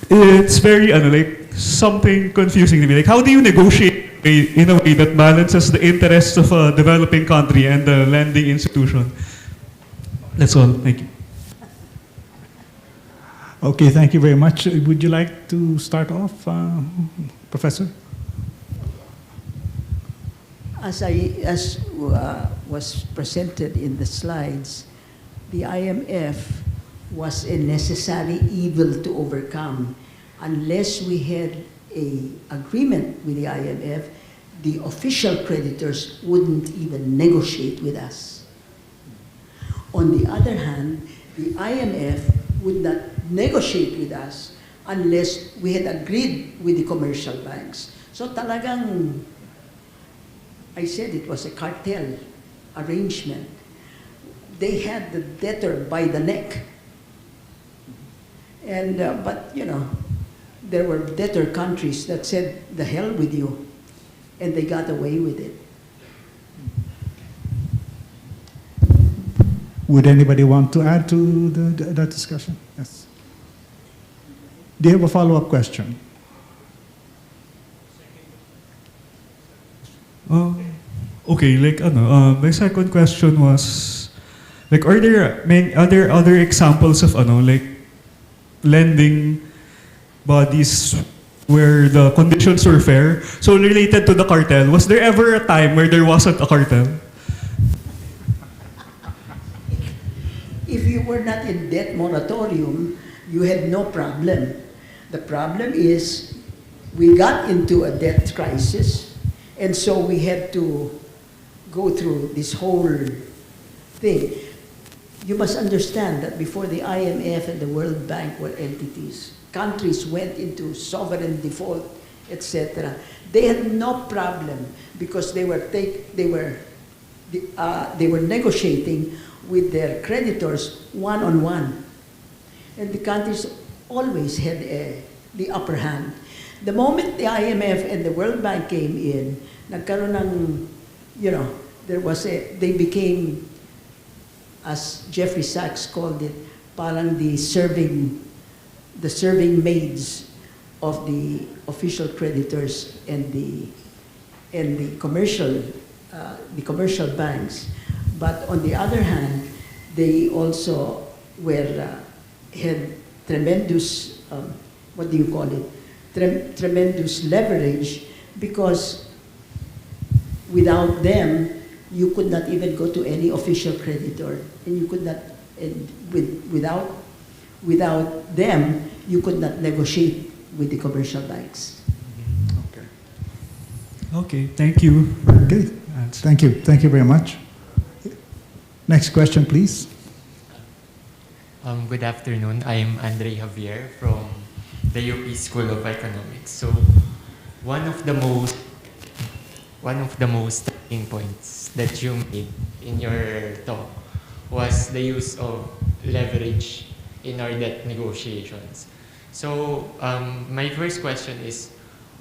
It's very, like something confusing to me. Like how do you negotiate in a way that balances the interests of a developing country and the lending institution? That's all. Thank you. Okay, thank you very much. Would you like to start off, Professor? As was presented in the slides, the IMF was a necessary evil to overcome. Unless we had an agreement with the IMF, the official creditors wouldn't even negotiate with us. On the other hand, the IMF would not negotiate with us unless we had agreed with the commercial banks. So talagang, I said it was a cartel arrangement. They had the debtor by the neck. And, but you know, there were debtor countries that said, the hell with you, and they got away with it. Would anybody want to add to that discussion? Yes. Do you have a follow-up question? Okay, like my second question was, like, are there other examples of like lending bodies where the conditions were fair? So related to the cartel, was there ever a time where there wasn't a cartel? If you were not in debt moratorium, you had no problem. The problem is we got into a debt crisis, and so we had to go through this whole thing. You must understand that before the IMF and the World Bank were entities, countries went into sovereign default, etc. They had no problem because they were negotiating with their creditors one-on-one. And the countries always had the upper hand. The moment the IMF and the World Bank came in, nagkaroon ng, they became, as Jeffrey Sachs called it, parang the serving maids of the official creditors and the commercial banks. But on the other hand, they also had tremendous, tremendous leverage, because without them, you could not even go to any official creditor, and you could not, and without them, you could not negotiate with the commercial banks. Okay. Okay, thank you. Okay, thank you. Thank you very much. Next question, please. Good afternoon. I am Andre Javier from the UP School of Economics. So, one of the most talking points that you made in your talk was the use of leverage in our debt negotiations. So, my first question is,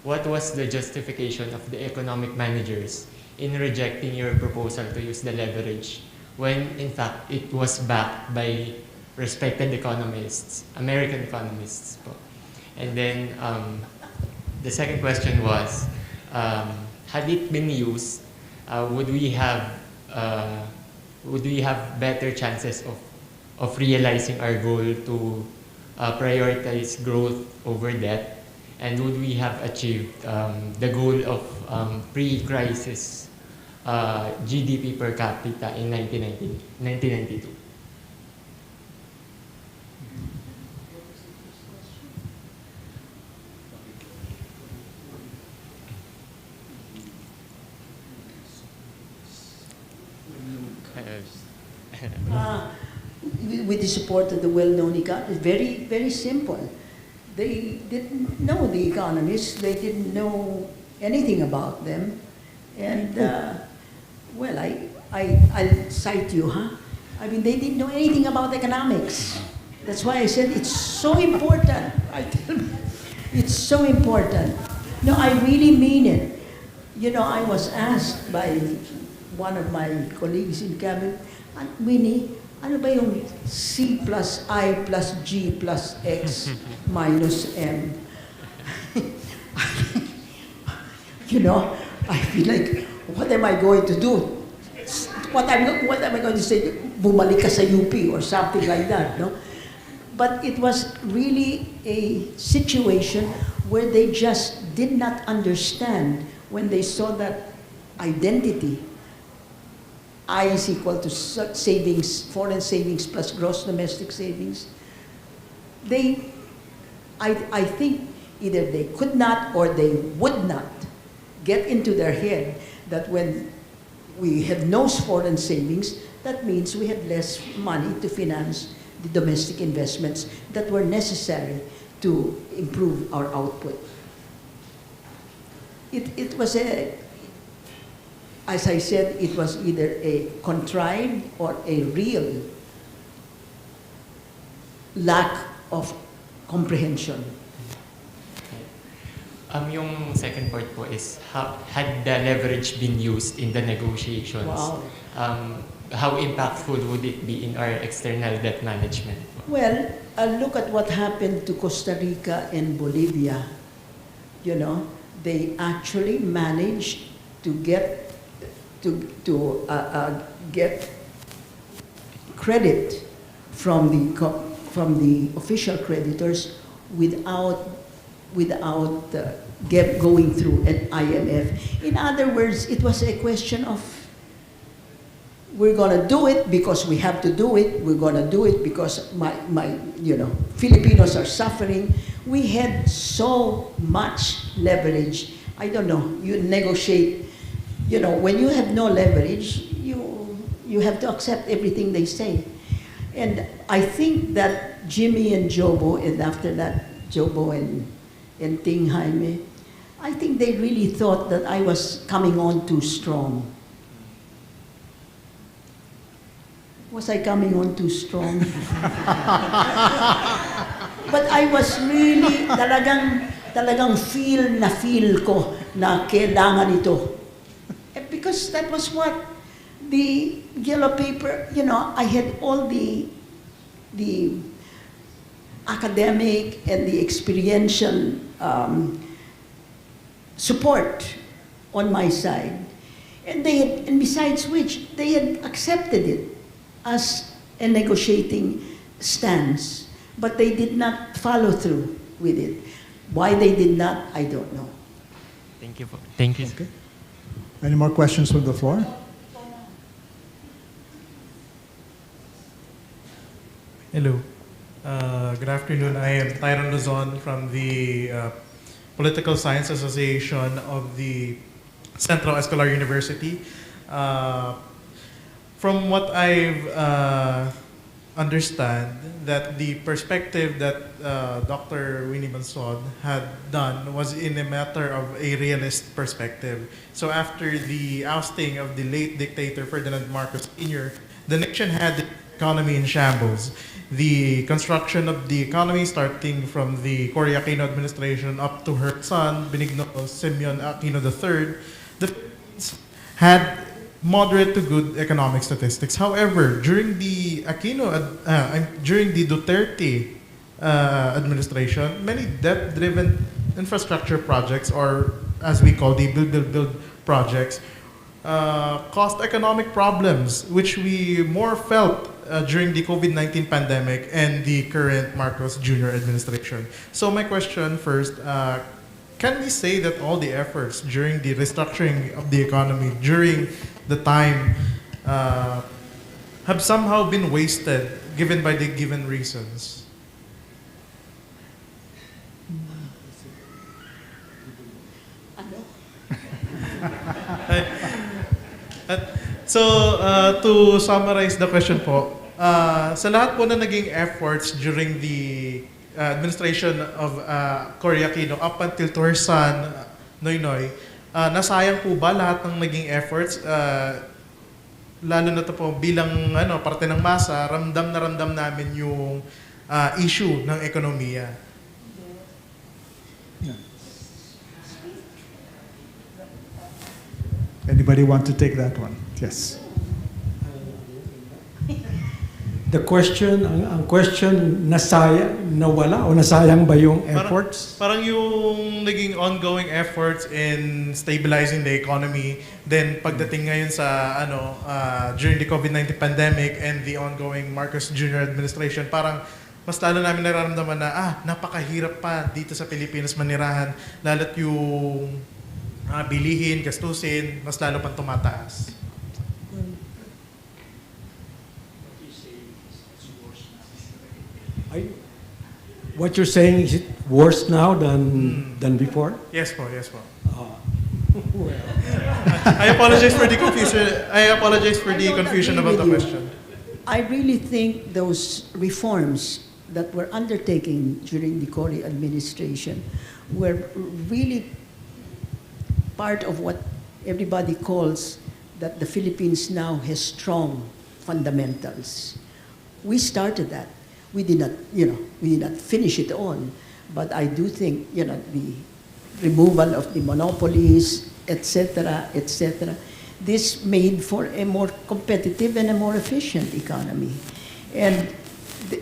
what was the justification of the economic managers in rejecting your proposal to use the leverage, when in fact it was backed by respected economists, American economists po? And then the second question was, had it been used, would we have better chances of realizing our goal to prioritize growth over debt? And would we have achieved the goal of pre-crisis GDP per capita in 1992? with the support of the well-known economists. Very, very simple. They didn't know the economists. They didn't know anything about them. And, well, I'll cite you, huh? I mean, they didn't know anything about economics. That's why I said it's so important. It's so important. No, I really mean it. You know, I was asked by one of my colleagues in cabinet, Winnie, ano ba yung C plus I plus G plus X minus M? You know, I feel like, what am I going to do? What am I going to say? Bumalik ka sa UP or something like that, no? But it was really a situation where they just did not understand when they saw that identity. I is equal to savings, foreign savings plus gross domestic savings. I think either they could not or they would not get into their head that when we had no foreign savings, that means we had less money to finance the domestic investments that were necessary to improve our output. It was as I said, it was either a contrived or a real lack of comprehension. Yung second part po is, had the leverage been used in the negotiations, Wow. how impactful would it be in our external debt management? Well, look at what happened to Costa Rica and Bolivia. You know, they actually managed to get get credit from the official creditors without going through an IMF. In other words, it was a question of, we're going to do it because we have to do it. We're going to do it because Filipinos are suffering. We had so much leverage. I don't know, you negotiate, when you have no leverage, you have to accept everything they say. And I think that Jimmy and Jobo, and after that, Jobo and Ting Jaime, I think they really thought that I was coming on too strong. Was I coming on too strong? But I was really, talagang feel ko na kailangan ito. Because that was what the yellow paper, I had all the academic and the experiential support on my side. And besides which, they had accepted it as a negotiating stance, but they did not follow through with it. Why they did not, I don't know. Thank you. Thank you. Okay. Any more questions from the floor? Hello. Good afternoon. I am Tyron Luzon from the Political Science Association of the Central Escolar University. From what I've understand, that the perspective that Dr. Winnie Monsod had done was in a matter of a realist perspective. So after the ousting of the late dictator Ferdinand Marcos Sr., the nation had the economy in shambles. The construction of the economy, starting from the Cory Aquino administration up to her son, Benigno Simeon Aquino III, the Philippines had moderate to good economic statistics. However, during the Duterte administration, many debt-driven infrastructure projects, or as we call the build projects, caused economic problems, which we more felt during the COVID-19 pandemic and the current Marcos Jr. administration. So my question first, can we say that all the efforts during the restructuring of the economy during the time have somehow been wasted given by the given reasons? So to summarize the question po, sa lahat po na naging efforts during the administration of Cory Aquino up until to her son, Noynoy, nasayang po ba lahat ng naging efforts? Lalo na to po bilang parte ng masa, ramdam na ramdam namin yung issue ng ekonomiya. Anybody want to take that one? Yes. The question, ang question, nawala o nasayang ba yung efforts? Parang yung naging ongoing efforts in stabilizing the economy, then pagdating ngayon sa during the COVID-19 pandemic and the ongoing Marcos Jr. administration, parang mas lalo namin nararamdaman na napakahirap pa dito sa Pilipinas manirahan, lalo't yung bilihin, gastusin, mas lalo pang tumataas. What you're saying, is it worse now than before? Yes po, yes po. Well, I apologize for the confusion. I apologize for the confusion about the question. I really think those reforms that were undertaken during the Cory administration were really part of what everybody calls that the Philippines now has strong fundamentals. We started that. We did not finish it on, but I do think, the removal of the monopolies, etc., this made for a more competitive and a more efficient economy. And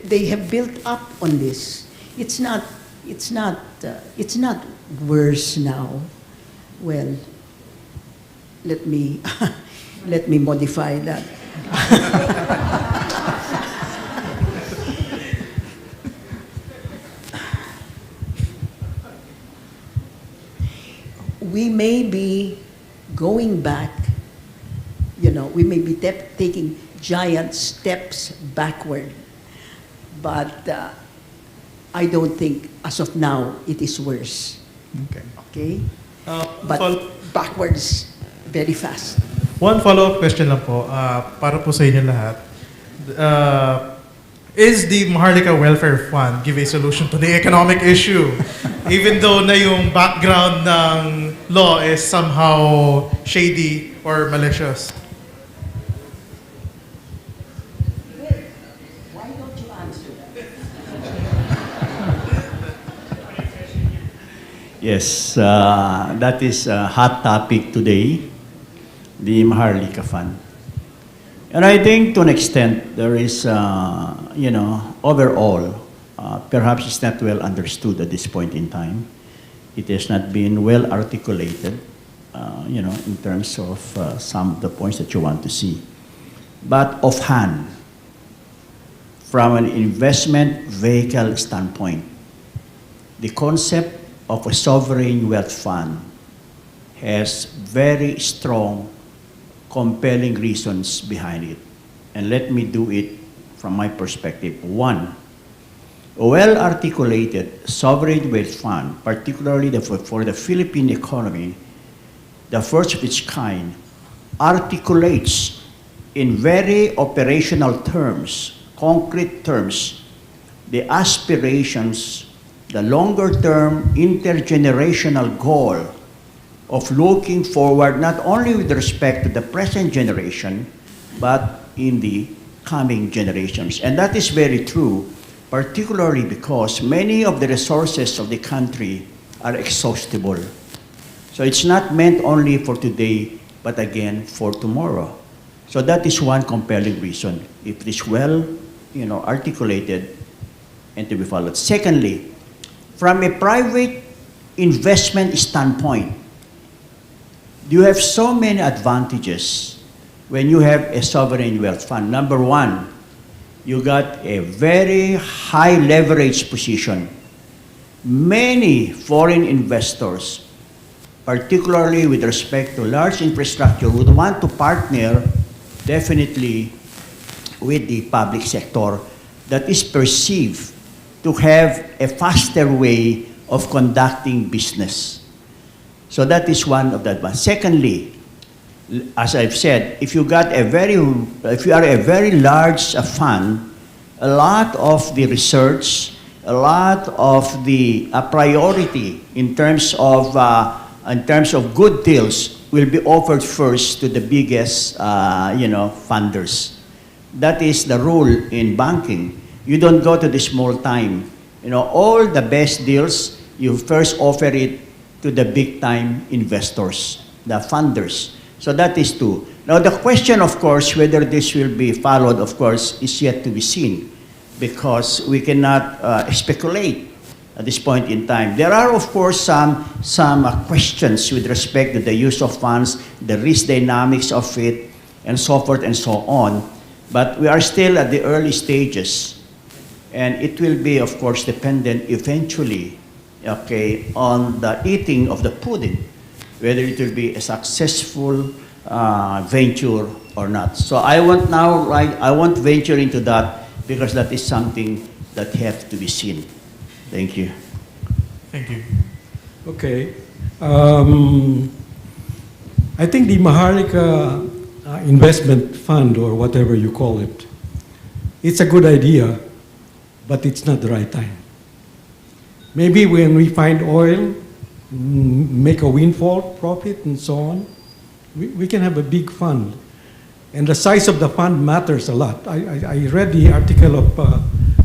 they have built up on this. It's not worse now. Well, let me modify that. We may be going back, we may be taking giant steps backward, but I don't think as of now it is worse. Okay? But backwards very fast. One follow-up question lang po, para po sa inyo lahat. Is the Maharlika Welfare Fund give a solution to the economic issue? Even though na yung background ng law is somehow shady or malicious? Why don't you answer that? Yes, that is a hot topic today, the Maharlika Fund. And I think to an extent there is, overall, perhaps it's not well understood at this point in time. It has not been well articulated, in terms of some of the points that you want to see. But offhand, from an investment vehicle standpoint, the concept of a sovereign wealth fund has very strong, compelling reasons behind it. And let me do it from my perspective. One, a well-articulated sovereign wealth fund, particularly for the Philippine economy, the first of its kind, articulates in very operational terms, concrete terms, the aspirations, the longer-term intergenerational goal of looking forward not only with respect to the present generation, but in the coming generations. And that is very true, particularly because many of the resources of the country are exhaustible. So it's not meant only for today, but again for tomorrow. So that is one compelling reason, if it is well, articulated and to be followed. Secondly, from a private investment standpoint, you have so many advantages when you have a sovereign wealth fund. Number one, you got a very high leverage position. Many foreign investors, particularly with respect to large infrastructure, would want to partner definitely with the public sector that is perceived to have a faster way of conducting business. So that is one of the advantages. Secondly, as I've said, if you are a very large fund, a lot of the research, a lot of the priority in terms of good deals will be offered first to the biggest, funders. That is the rule in banking. You don't go to the small time. All the best deals, you first offer it to the big time investors, the funders. So that is two. Now the question, of course, whether this will be followed, of course, is yet to be seen, because we cannot speculate at this point in time. There are, of course, some questions with respect to the use of funds, the risk dynamics of it, and so forth and so on. But we are still at the early stages, and it will be, of course, dependent eventually, okay, on the eating of the pudding, whether it will be a successful venture or not. So I won't venture into that, because that is something that have to be seen. Thank you. Thank you. Okay. I think the Maharlika investment fund, or whatever you call it, it's a good idea, but it's not the right time. Maybe when we find oil, make a windfall profit and so on, we can have a big fund. And the size of the fund matters a lot. I read the article of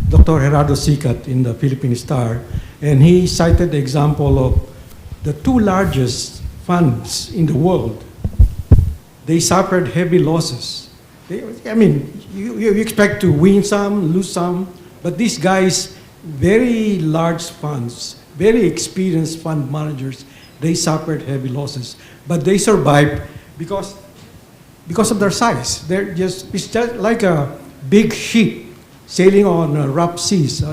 Dr. Gerardo Sicat in the Philippine Star, and he cited the example of the two largest funds in the world. They suffered heavy losses. You expect to win some, lose some, but these guys, very large funds, very experienced fund managers, they suffered heavy losses. But they survived because of their size. It's just like a big ship sailing on rough seas.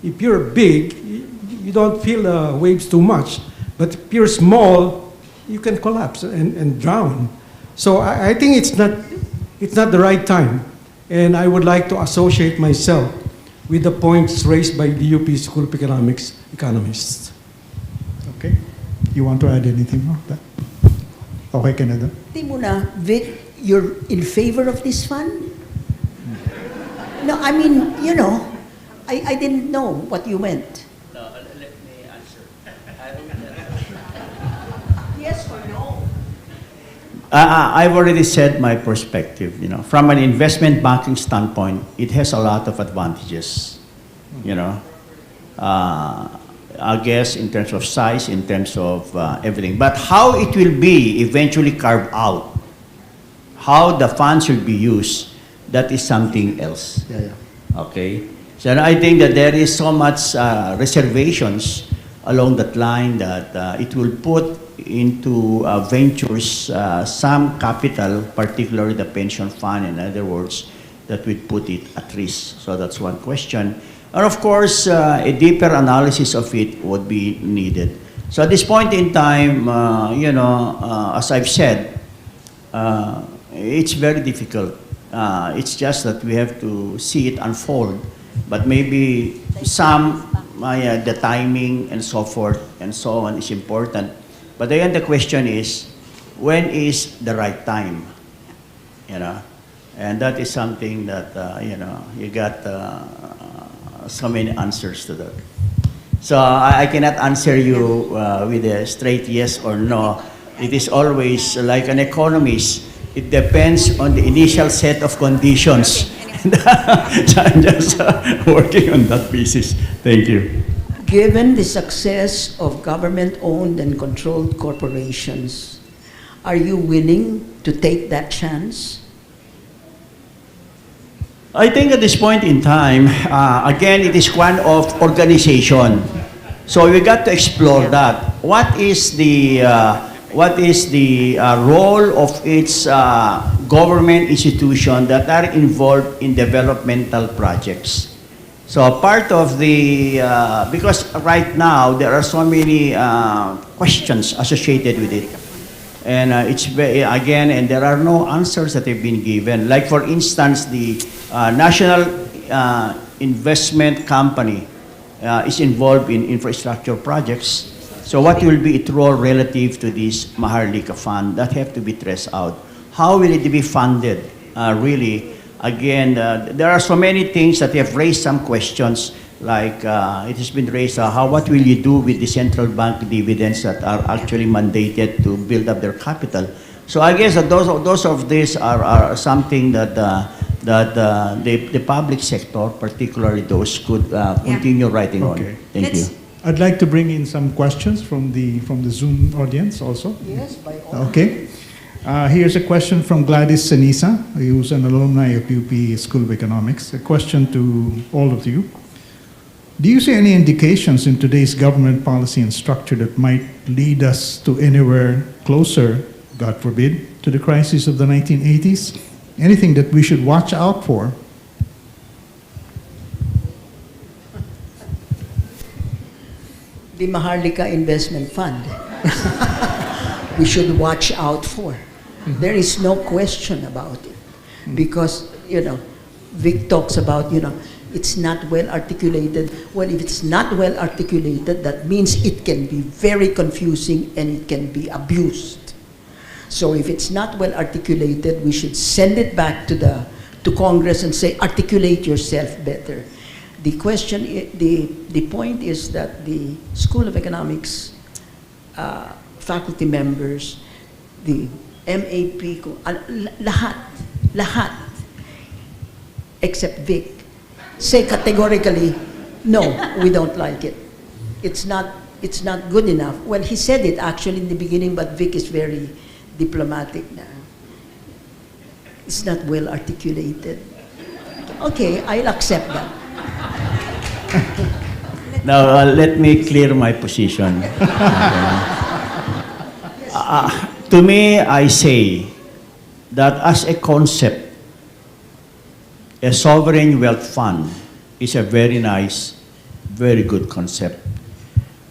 If you're big, you don't feel the waves too much. But if you're small, you can collapse and drown. So I think it's not the right time. And I would like to associate myself with the points raised by the UP School of Economics economists. Okay. You want to add anything more? Okay, Canada. Timuna, Vic, you're in favor of this fund? No, I mean, I didn't know what you meant. No, let me answer. Yes or no? I've already said my perspective. From an investment banking standpoint, it has a lot of advantages. I guess in terms of size, in terms of everything. But how it will be eventually carved out, how the funds will be used, that is something else. Okay? So I think that there is so much reservations along that line that it will put into ventures some capital, particularly the pension fund, in other words, that would put it at risk. So that's one question. And of course, a deeper analysis of it would be needed. So at this point in time, as I've said, it's very difficult. It's just that we have to see it unfold. But maybe the timing and so forth and so on is important. But again, the question is, when is the right time? And that is something that, you got so many answers to that. So I cannot answer you with a straight yes or no. It is always like an economist. It depends on the initial set of conditions. So I'm just working on that basis. Thank you. Given the success of government-owned and controlled corporations, are you willing to take that chance? I think at this point in time, again, it is one of organization. So we got to explore that. What is the role of its government institution that are involved in developmental projects? So part of the, because right now there are so many questions associated with it. And it's very, again, and there are no answers that have been given. Like for instance, the National Investment Company is involved in infrastructure projects. So what will be its role relative to this Maharlika Fund? That have to be traced out. How will it be funded? Really, again, there are so many things that have raised some questions. Like it has been raised, what will you do with the central bank dividends that are actually mandated to build up their capital? So I guess that those of these are something that the public sector, particularly those, could continue writing Okay. on. Thank you. I'd like to bring in some questions from the Zoom audience also. Yes, by all. Okay. Here's a question from Gladys Senisa, who's an alumni of UP School of Economics. A question to all of you. Do you see any indications in today's government policy and structure that might lead us to anywhere closer, God forbid, to the crisis of the 1980s? Anything that we should watch out for? The Maharlika Investment Fund. We should watch out for. There is no question about it. Because, Vic talks about, it's not well articulated. Well, if it's not well articulated, that means it can be very confusing and it can be abused. So if it's not well articulated, we should send it back to Congress and say, articulate yourself better. The question, the point is that the School of Economics faculty members, the MAP, lahat, except Vic, say categorically, no, we don't like it. It's not good enough. Well, he said it actually in the beginning, but Vic is very diplomatic now. It's not well articulated. Okay, I'll accept that. Now, let me clear my position. To me, I say that as a concept, a sovereign wealth fund is a very nice, very good concept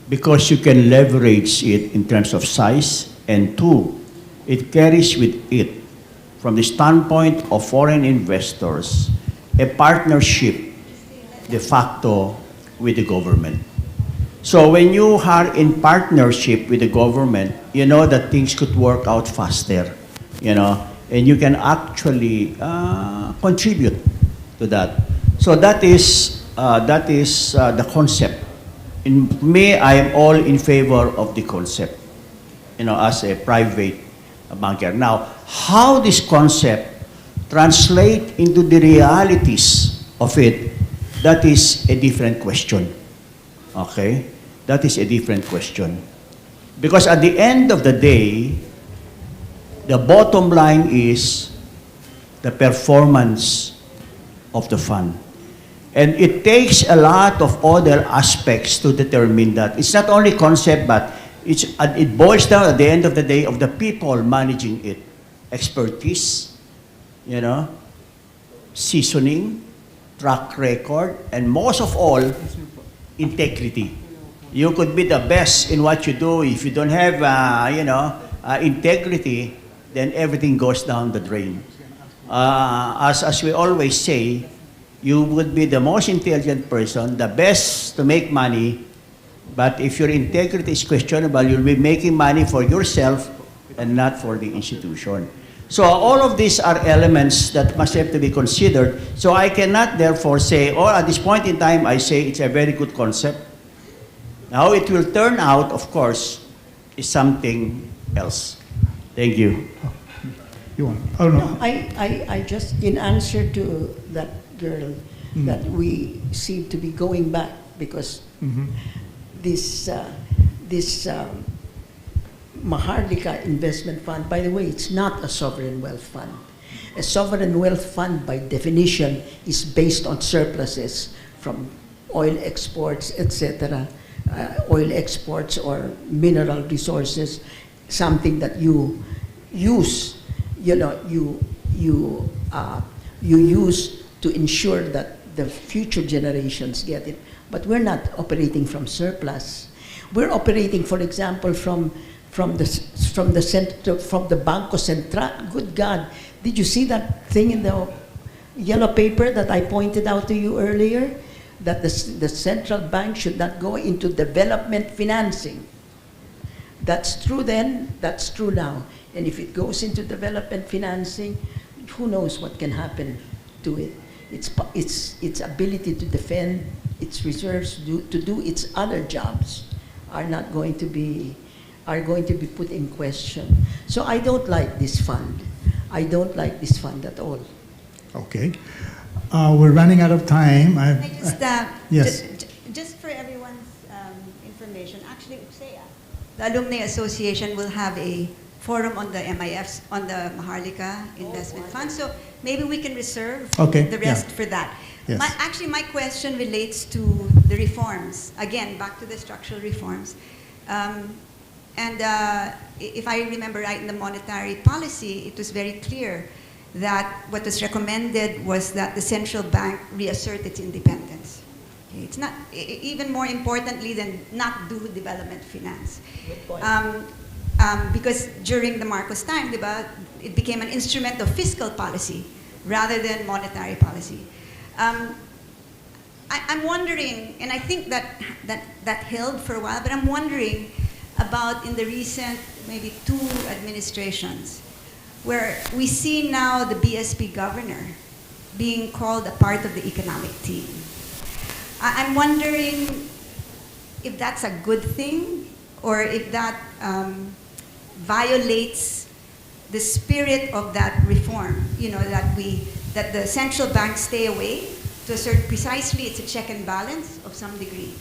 because you can leverage it in terms of size, and two, it carries with it, from the standpoint of foreign investors, a partnership de facto with the government. So when you are in partnership with the government, you know that things could work out faster, and you can actually contribute to that. So that is the concept. In me, I am all in favor of the concept, as a private banker. Now, how this concept translate into the realities of it, that is a different question. Okay? That is a different question. Because at the end of the day, the bottom line is the performance of the fund. And it takes a lot of other aspects to determine that. It's not only concept, but it boils down at the end of the day of the people managing it. Expertise, seasoning, track record, and most of all, integrity. You could be the best in what you do. If you don't have, integrity, then everything goes down the drain. As we always say, you would be the most intelligent person, the best to make money, but if your integrity is questionable, you'll be making money for yourself and not for the institution. So all of these are elements that must have to be considered. So I cannot therefore say, at this point in time, I say it's a very good concept. How it will turn out, of course, is something else. Thank you. You want? Oh, no. No, I just, in answer to that girl, that we seem to be going back because this Maharlika Investment Fund, by the way, it's not a sovereign wealth fund. A sovereign wealth fund, by definition, is based on surpluses from oil exports, etc., oil exports or mineral resources, something that you use, you use to ensure that the future generations get it. But we're not operating from surplus. We're operating, for example, from the Banco Central. Good God, did you see that thing in the yellow paper that I pointed out to you earlier? That the central bank should not go into development financing. that's true then, that's true now. And if it goes into development financing, who knows what can happen to it. Its ability to defend its reserves, to do its other jobs are going to be put in question. So I don't like this fund. I don't like this fund at all. Okay. We're running out of time. Can I just, yes. just for everyone's information, actually, UPSEA, the Alumni Association will have a forum on the MIFs, on the Maharlika Investment Fund. So maybe we can reserve the rest for that. Yes. Actually, my question relates to the reforms. Again, back to the structural reforms. If I remember right, in the monetary policy, it was very clear that what was recommended was that the central bank reassert its independence. Okay, it's not, even more importantly than not do development finance. Because during the Marcos time, it became an instrument of fiscal policy rather than monetary policy. I'm wondering, and I think that held for a while, but I'm wondering about in the recent maybe 2 administrations, where we see now the BSP governor being called a part of the economic team. I'm wondering if that's a good thing, or if that violates the spirit of that reform. You know, that the central bank stay away to assert precisely it's a check and balance of some degree.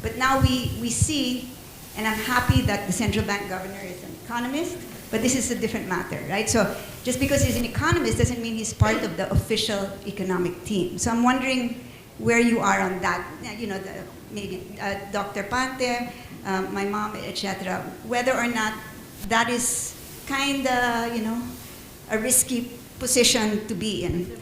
But now we see, and I'm happy that the central bank governor is an economist, but this is a different matter, right? So just because he's an economist doesn't mean he's part of the official economic team. So I'm wondering where you are on that. You know, maybe Dr. Pante, my mom, etc. Whether or not that is kind of, you know, a risky position to be in,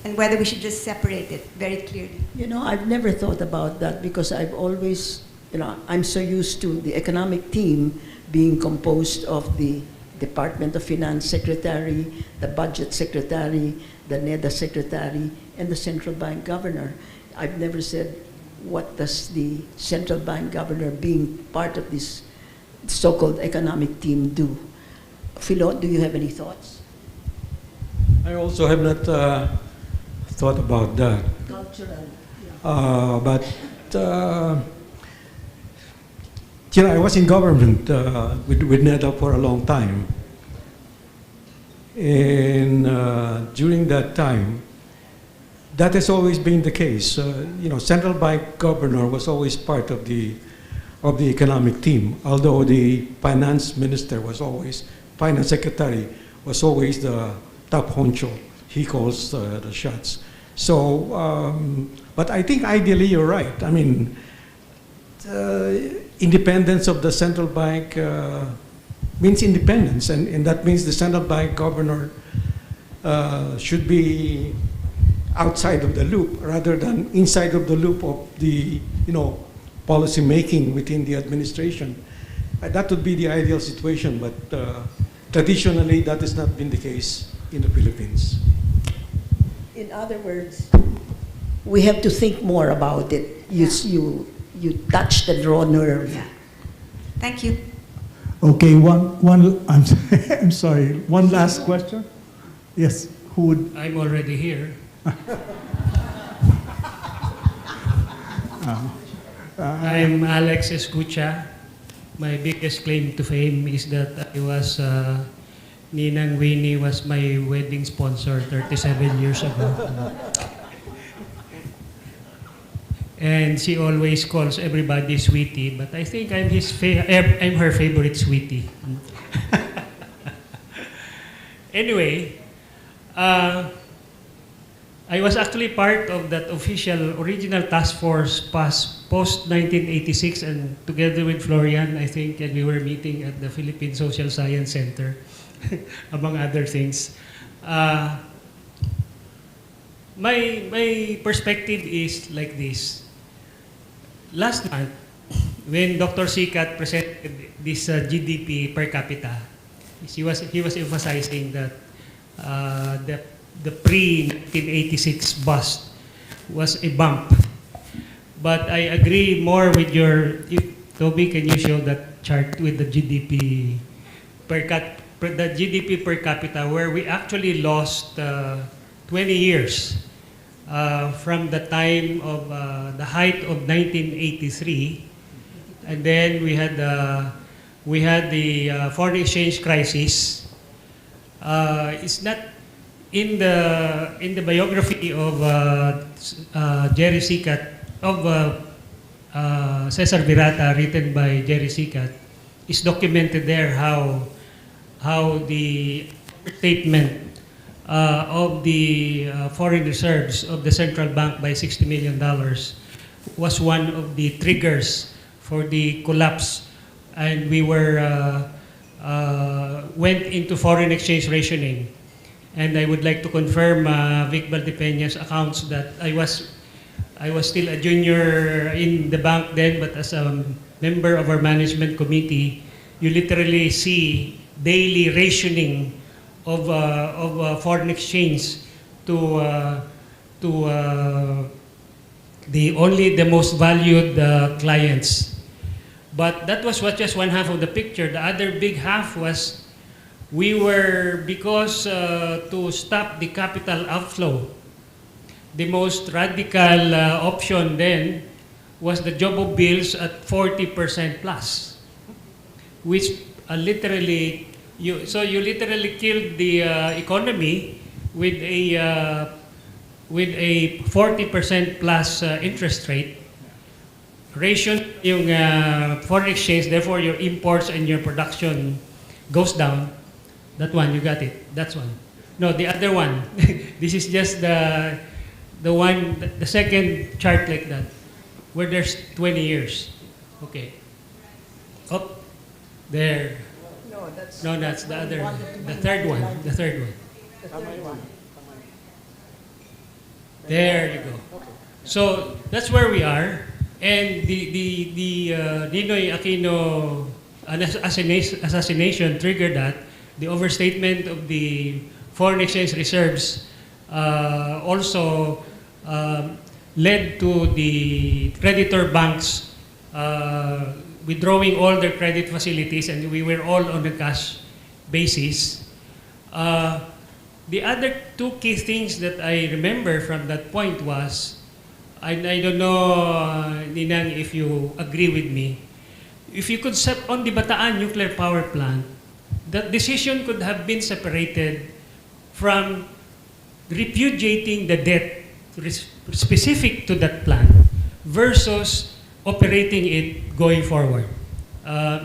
and whether we should just separate it very clearly. You know, I've never thought about that because I've always, you know, I'm so used to the economic team being composed of the Department of Finance Secretary, the Budget Secretary, the NEDA Secretary, and the Central Bank Governor. I've never said, what does the Central Bank Governor being part of this so-called economic team do? Philo, do you have any thoughts? I also have not thought about that. Cultural. You know, I was in government with NEDA for a long time. And during that time, that has always been the case. You know, central bank governor was always part of the economic team, although the finance secretary was always the top honcho. He calls the shots. So, but I think ideally you're right. I mean, independence of the central bank means independence, and that means the central bank governor should be outside of the loop rather than inside of the loop of the, you know, policy making within the administration. That would be the ideal situation, but traditionally that has not been the case in the Philippines. In other words, we have to think more about it. You touched the raw nerve. Yeah. Thank you. Okay, I'm sorry, one last question? Yes, who would? I'm already here. I'm Alex Escucha. My biggest claim to fame is that I was, Ninang Winnie was my wedding sponsor 37 years ago. And she always calls everybody sweetie, but I think I'm I'm her favorite sweetie. Anyway, I was actually part of that official original task force post-1986, and together with Florian, I think, and we were meeting at the Philippine Social Science Center, among other things. My perspective is like this. Last month, when Dr. Sikat presented this GDP per capita, he was emphasizing that the pre-1986 bust was a bump. But I agree more with Toby, can you show that chart with the GDP per capita, where we actually lost 20 years from the time of the height of 1983, and then we had the foreign exchange crisis. It's not in the biography of Jerry Sikat, of Cesar Virata, written by Jerry Sikat. It's documented there how the statement of the foreign reserves of the central bank by $60 million was one of the triggers for the collapse, and we went into foreign exchange rationing. And I would like to confirm Vic Valdepeña's accounts that I was still a junior in the bank then, but as a member of our management committee, you literally see daily rationing of foreign exchange to the most valued clients. But that was just one half of the picture. The other big half was because to stop the capital outflow, the most radical option then was the Jobo bills at 40% plus, which literally you literally killed the economy with a 40% plus interest rate. Ration yung foreign exchange, therefore your imports and your production goes down. That one, you got it. That's one. No, the other one. This is just the one, the second chart like that, where there's 20 years. Okay. Oh, there. No, that's the other. The third one. The third one. There you go. So that's where we are, and the Ninoy Aquino assassination triggered that. The overstatement of the foreign exchange reserves also led to the creditor banks withdrawing all their credit facilities, and we were all on a cash basis. The other two key things that I remember from that point was, I don't know, Ninang, if you agree with me, if you could set on the Bataan nuclear power plant, that decision could have been separated from repudiating the debt specific to that plant versus operating it going forward.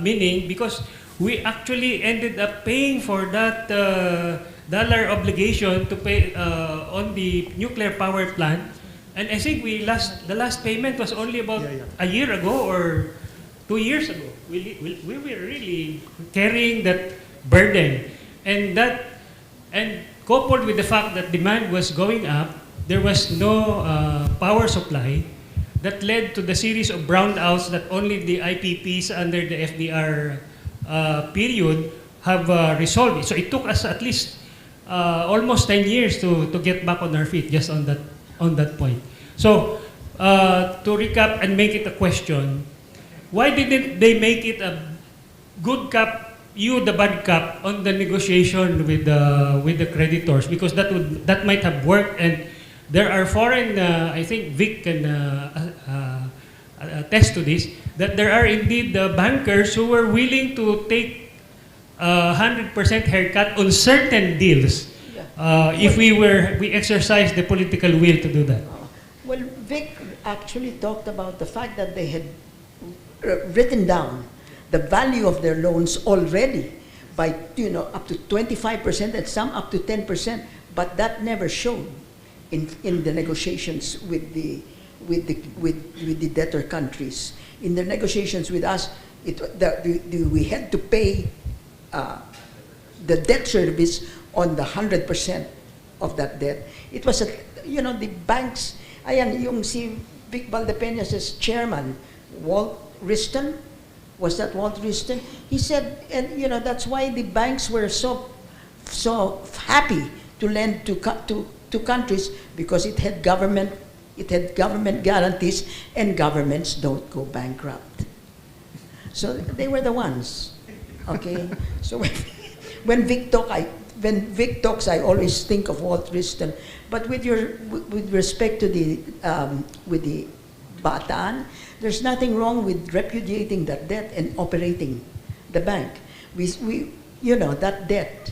Meaning, because we actually ended up paying for that dollar obligation to pay on the nuclear power plant, and I think the last payment was only about a year ago or 2 years ago. We were really carrying that burden, and coupled with the fact that demand was going up, there was no power supply. That led to the series of brownouts that only the IPPs under the FDR period have resolved. So it took us at least almost 10 years to get back on our feet just on that point. So to recap and make it a question, why didn't they make it a good cap, you the bad cap, on the negotiation with the creditors? Because that might have worked, and there are foreign, I think Vic can attest to this, that there are indeed bankers who were willing to take 100% haircut on certain deals if we exercise the political will to do that. Well, Vic actually talked about the fact that they had written down the value of their loans already by up to 25% and some up to 10%, but that never showed in the negotiations with the debtor countries. In the negotiations with us, we had to pay the debt service on the 100% of that debt. It was the banks. Ayan, yung si Vic Valdepeñas' chairman, Walt Wriston, was that Walt Wriston? He said, and that's why the banks were so happy to lend to countries, because it had government guarantees, and governments don't go bankrupt. So they were the ones. Okay? So when Vic talks, I always think of Walt Wriston. But with respect to with the Bataan, there's nothing wrong with repudiating that debt and operating the bank. That debt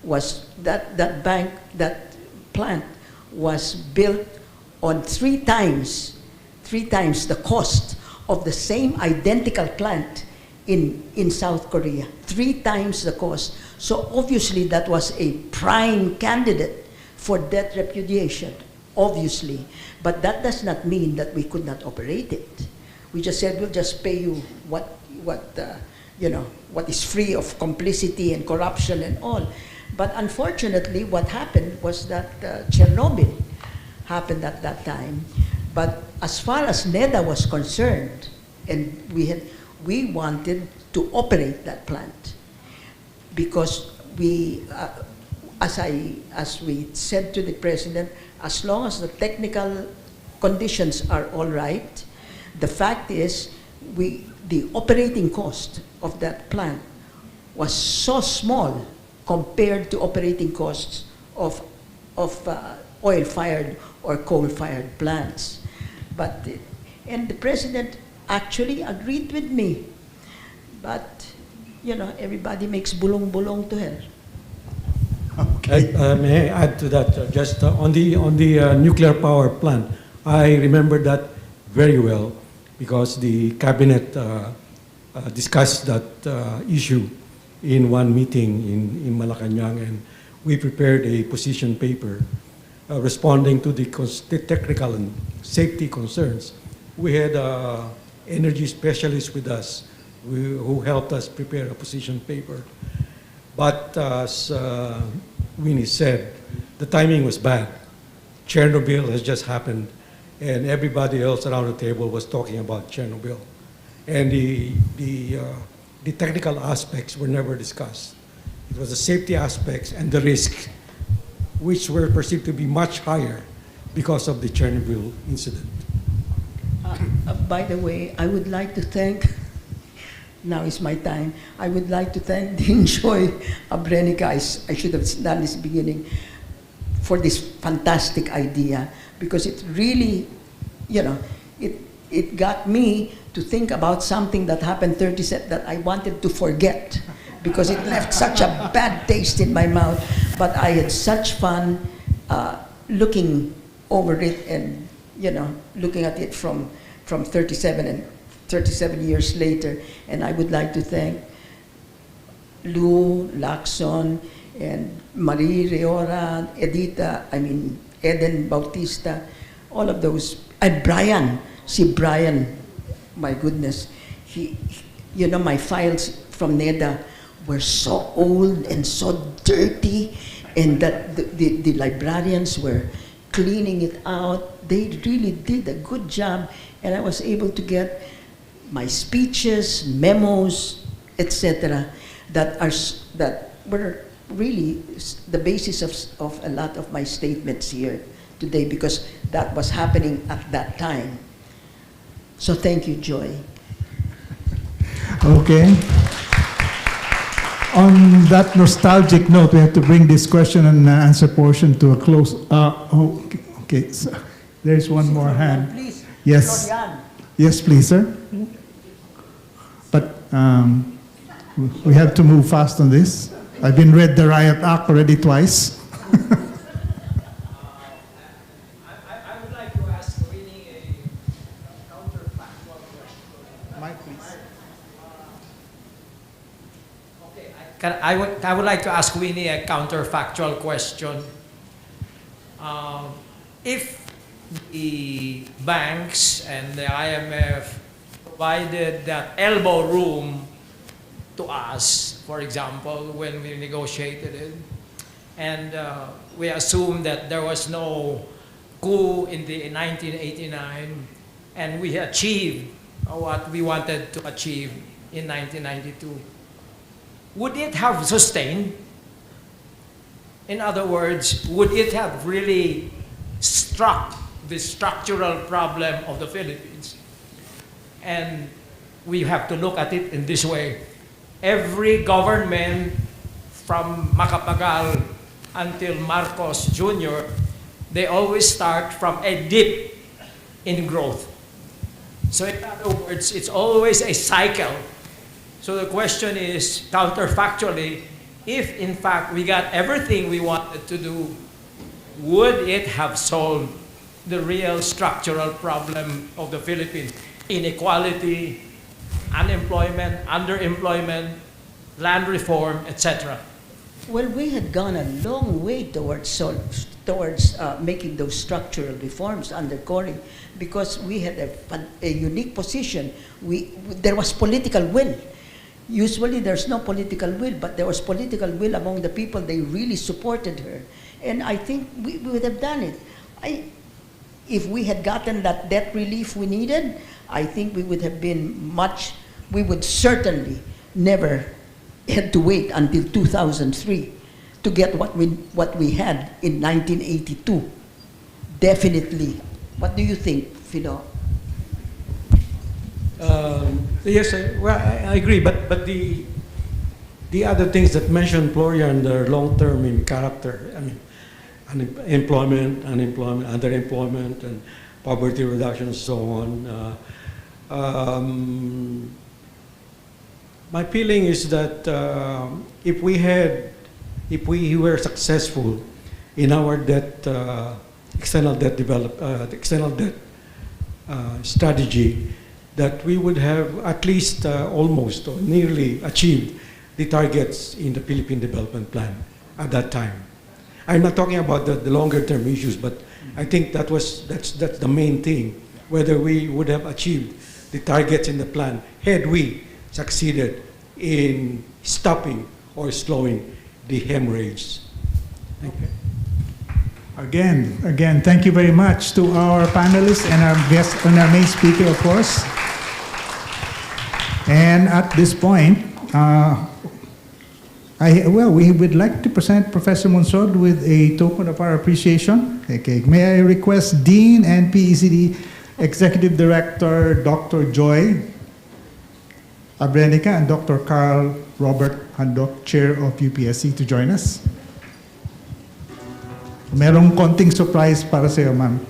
was that plant was built on three times the cost of the same identical plant in South Korea. 3 times the cost. So obviously that was a prime candidate for debt repudiation, obviously. But that does not mean that we could not operate it. We just said we'll just pay you what is free of complicity and corruption and all. But unfortunately, what happened was that Chernobyl happened at that time. But as far as NEDA was concerned, and we wanted to operate that plant because as we said to the president, as long as the technical conditions are all right, the fact is the operating cost of that plant was so small compared to operating costs of oil-fired or coal-fired plants. And the president actually agreed with me. But, everybody makes bulong-bulong to hell. Okay. May I add to that? Just on the nuclear power plant, I remember that very well because the cabinet discussed that issue in one meeting in Malacanang, and we prepared a position paper responding to the technical and safety concerns. We had energy specialists with us who helped us prepare a position paper. But as Winnie said, the timing was bad. Chernobyl has just happened, and everybody else around the table was talking about Chernobyl. And the technical aspects were never discussed. It was the safety aspects and the risk, which were perceived to be much higher because of the Chernobyl incident. By the way, I would like to thank, now is my time, I would like to thank Dean Joy Abrenica, I should have done this beginning, for this fantastic idea, because it really, it got me to think about something that happened that I wanted to forget, because it left such a bad taste in my mouth. But I had such fun looking over it and, looking at it from 37 years later. And I would like to thank Lou, Lacson, and Marie Reora, Eden Bautista, all of those, and Brian. See, Brian, my goodness, my files from NEDA were so old and so dirty, and that the librarians were cleaning it out. They really did a good job, and I was able to get my speeches, memos, etc., that were really the basis of a lot of my statements here today, because that was happening at that time. So thank you, Joy. Okay. On that nostalgic note, we have to bring this question and answer portion to a close. Okay. So there's one more hand. Please. Yes. Florian. Yes, please, sir. But we have to move fast on this. I've been read the Riot Act already twice. I would like to ask Winnie a counterfactual question. Mike, please. Okay, I would like to ask Winnie a counterfactual question. If the banks and the IMF provided that elbow room to us, for example, when we negotiated it, and we assume that there was no coup in 1989, and we achieved what we wanted to achieve in 1992, would it have sustained? In other words, would it have really struck the structural problem of the Philippines? And we have to look at it in this way. Every government from Macapagal until Marcos Jr., they always start from a dip in growth. So in other words, it's always a cycle. So the question is, counterfactually, if in fact we got everything we wanted to do, would it have solved the real structural problem of the Philippines? Inequality, unemployment, underemployment, land reform, etc. Well, we had gone a long way towards making those structural reforms under Cory, because we had a unique position. There was political will. Usually there's no political will, but there was political will among the people. They really supported her. And I think we would have done it. If we had gotten that debt relief we needed, I think we would have been we would certainly never had to wait until 2003 to get what we had in 1982. Definitely. What do you think, Philo? Yes, I agree, but the other things that mentioned Florian, the long-term in character, I mean, unemployment, underemployment, and poverty reduction, and so on. My feeling is that if we were successful in our external debt strategy, that we would have at least almost or nearly achieved the targets in the Philippine Development Plan at that time. I'm not talking about the longer term issues, but I think that's the main thing, whether we would have achieved the targets in the plan had we succeeded in stopping or slowing the hemorrhage. Thank you. Again, thank you very much to our panelists and our guest and our main speaker, of course. And at this point, we would like to present Professor Monsod with a token of our appreciation. Okay, may I request Dean and PCED Executive Director Dr. Joy Abrenica and Dr. Carl Robert Handok, Chair of UPSC, to join us. Merong konting surprise para sa iyo, ma'am.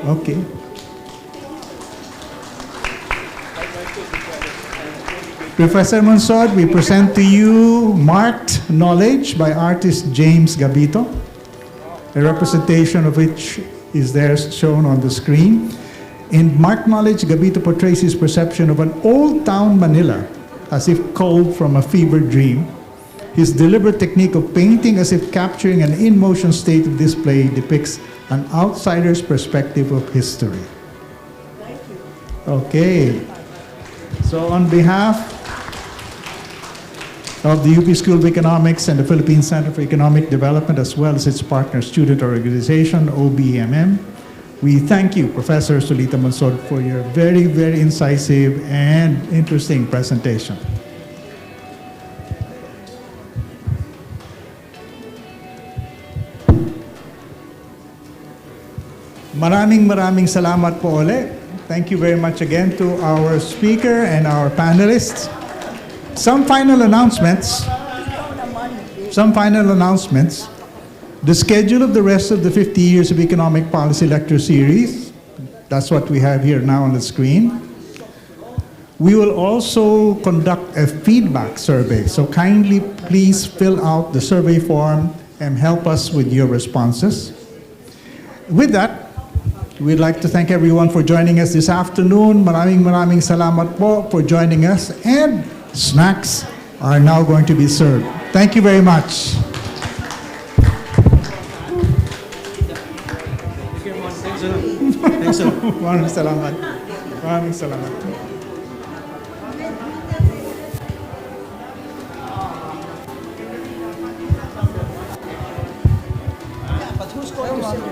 Okay. Professor Monsod, we present to you Marked Knowledge by artist James Gabito, a representation of which is there shown on the screen. In Marked Knowledge, Gabito portrays his perception of an old town Manila as if culled from a fever dream. His deliberate technique of painting as if capturing an in-motion state of display depicts an outsider's perspective of history. Thank you. Okay. So on behalf of the UP School of Economics and the Philippine Center for Economic Development, as well as its partner student organization, OBMM, we thank you, Professor Solita Monsod, for your very, very incisive and interesting presentation. Maraming salamat po ulit. Thank you very much again to our speaker and our panelists. Some final announcements. The schedule of the rest of the 50 Years of Economic Policy Lecture Series. That's what we have here now on the screen. We will also conduct a feedback survey. So kindly please fill out the survey form and help us with your responses. With that, we'd like to thank everyone for joining us this afternoon. Maraming salamat po for joining us, and snacks are now going to be served. Thank you very much. Thanks a lot. Maraming salamat. But who's going to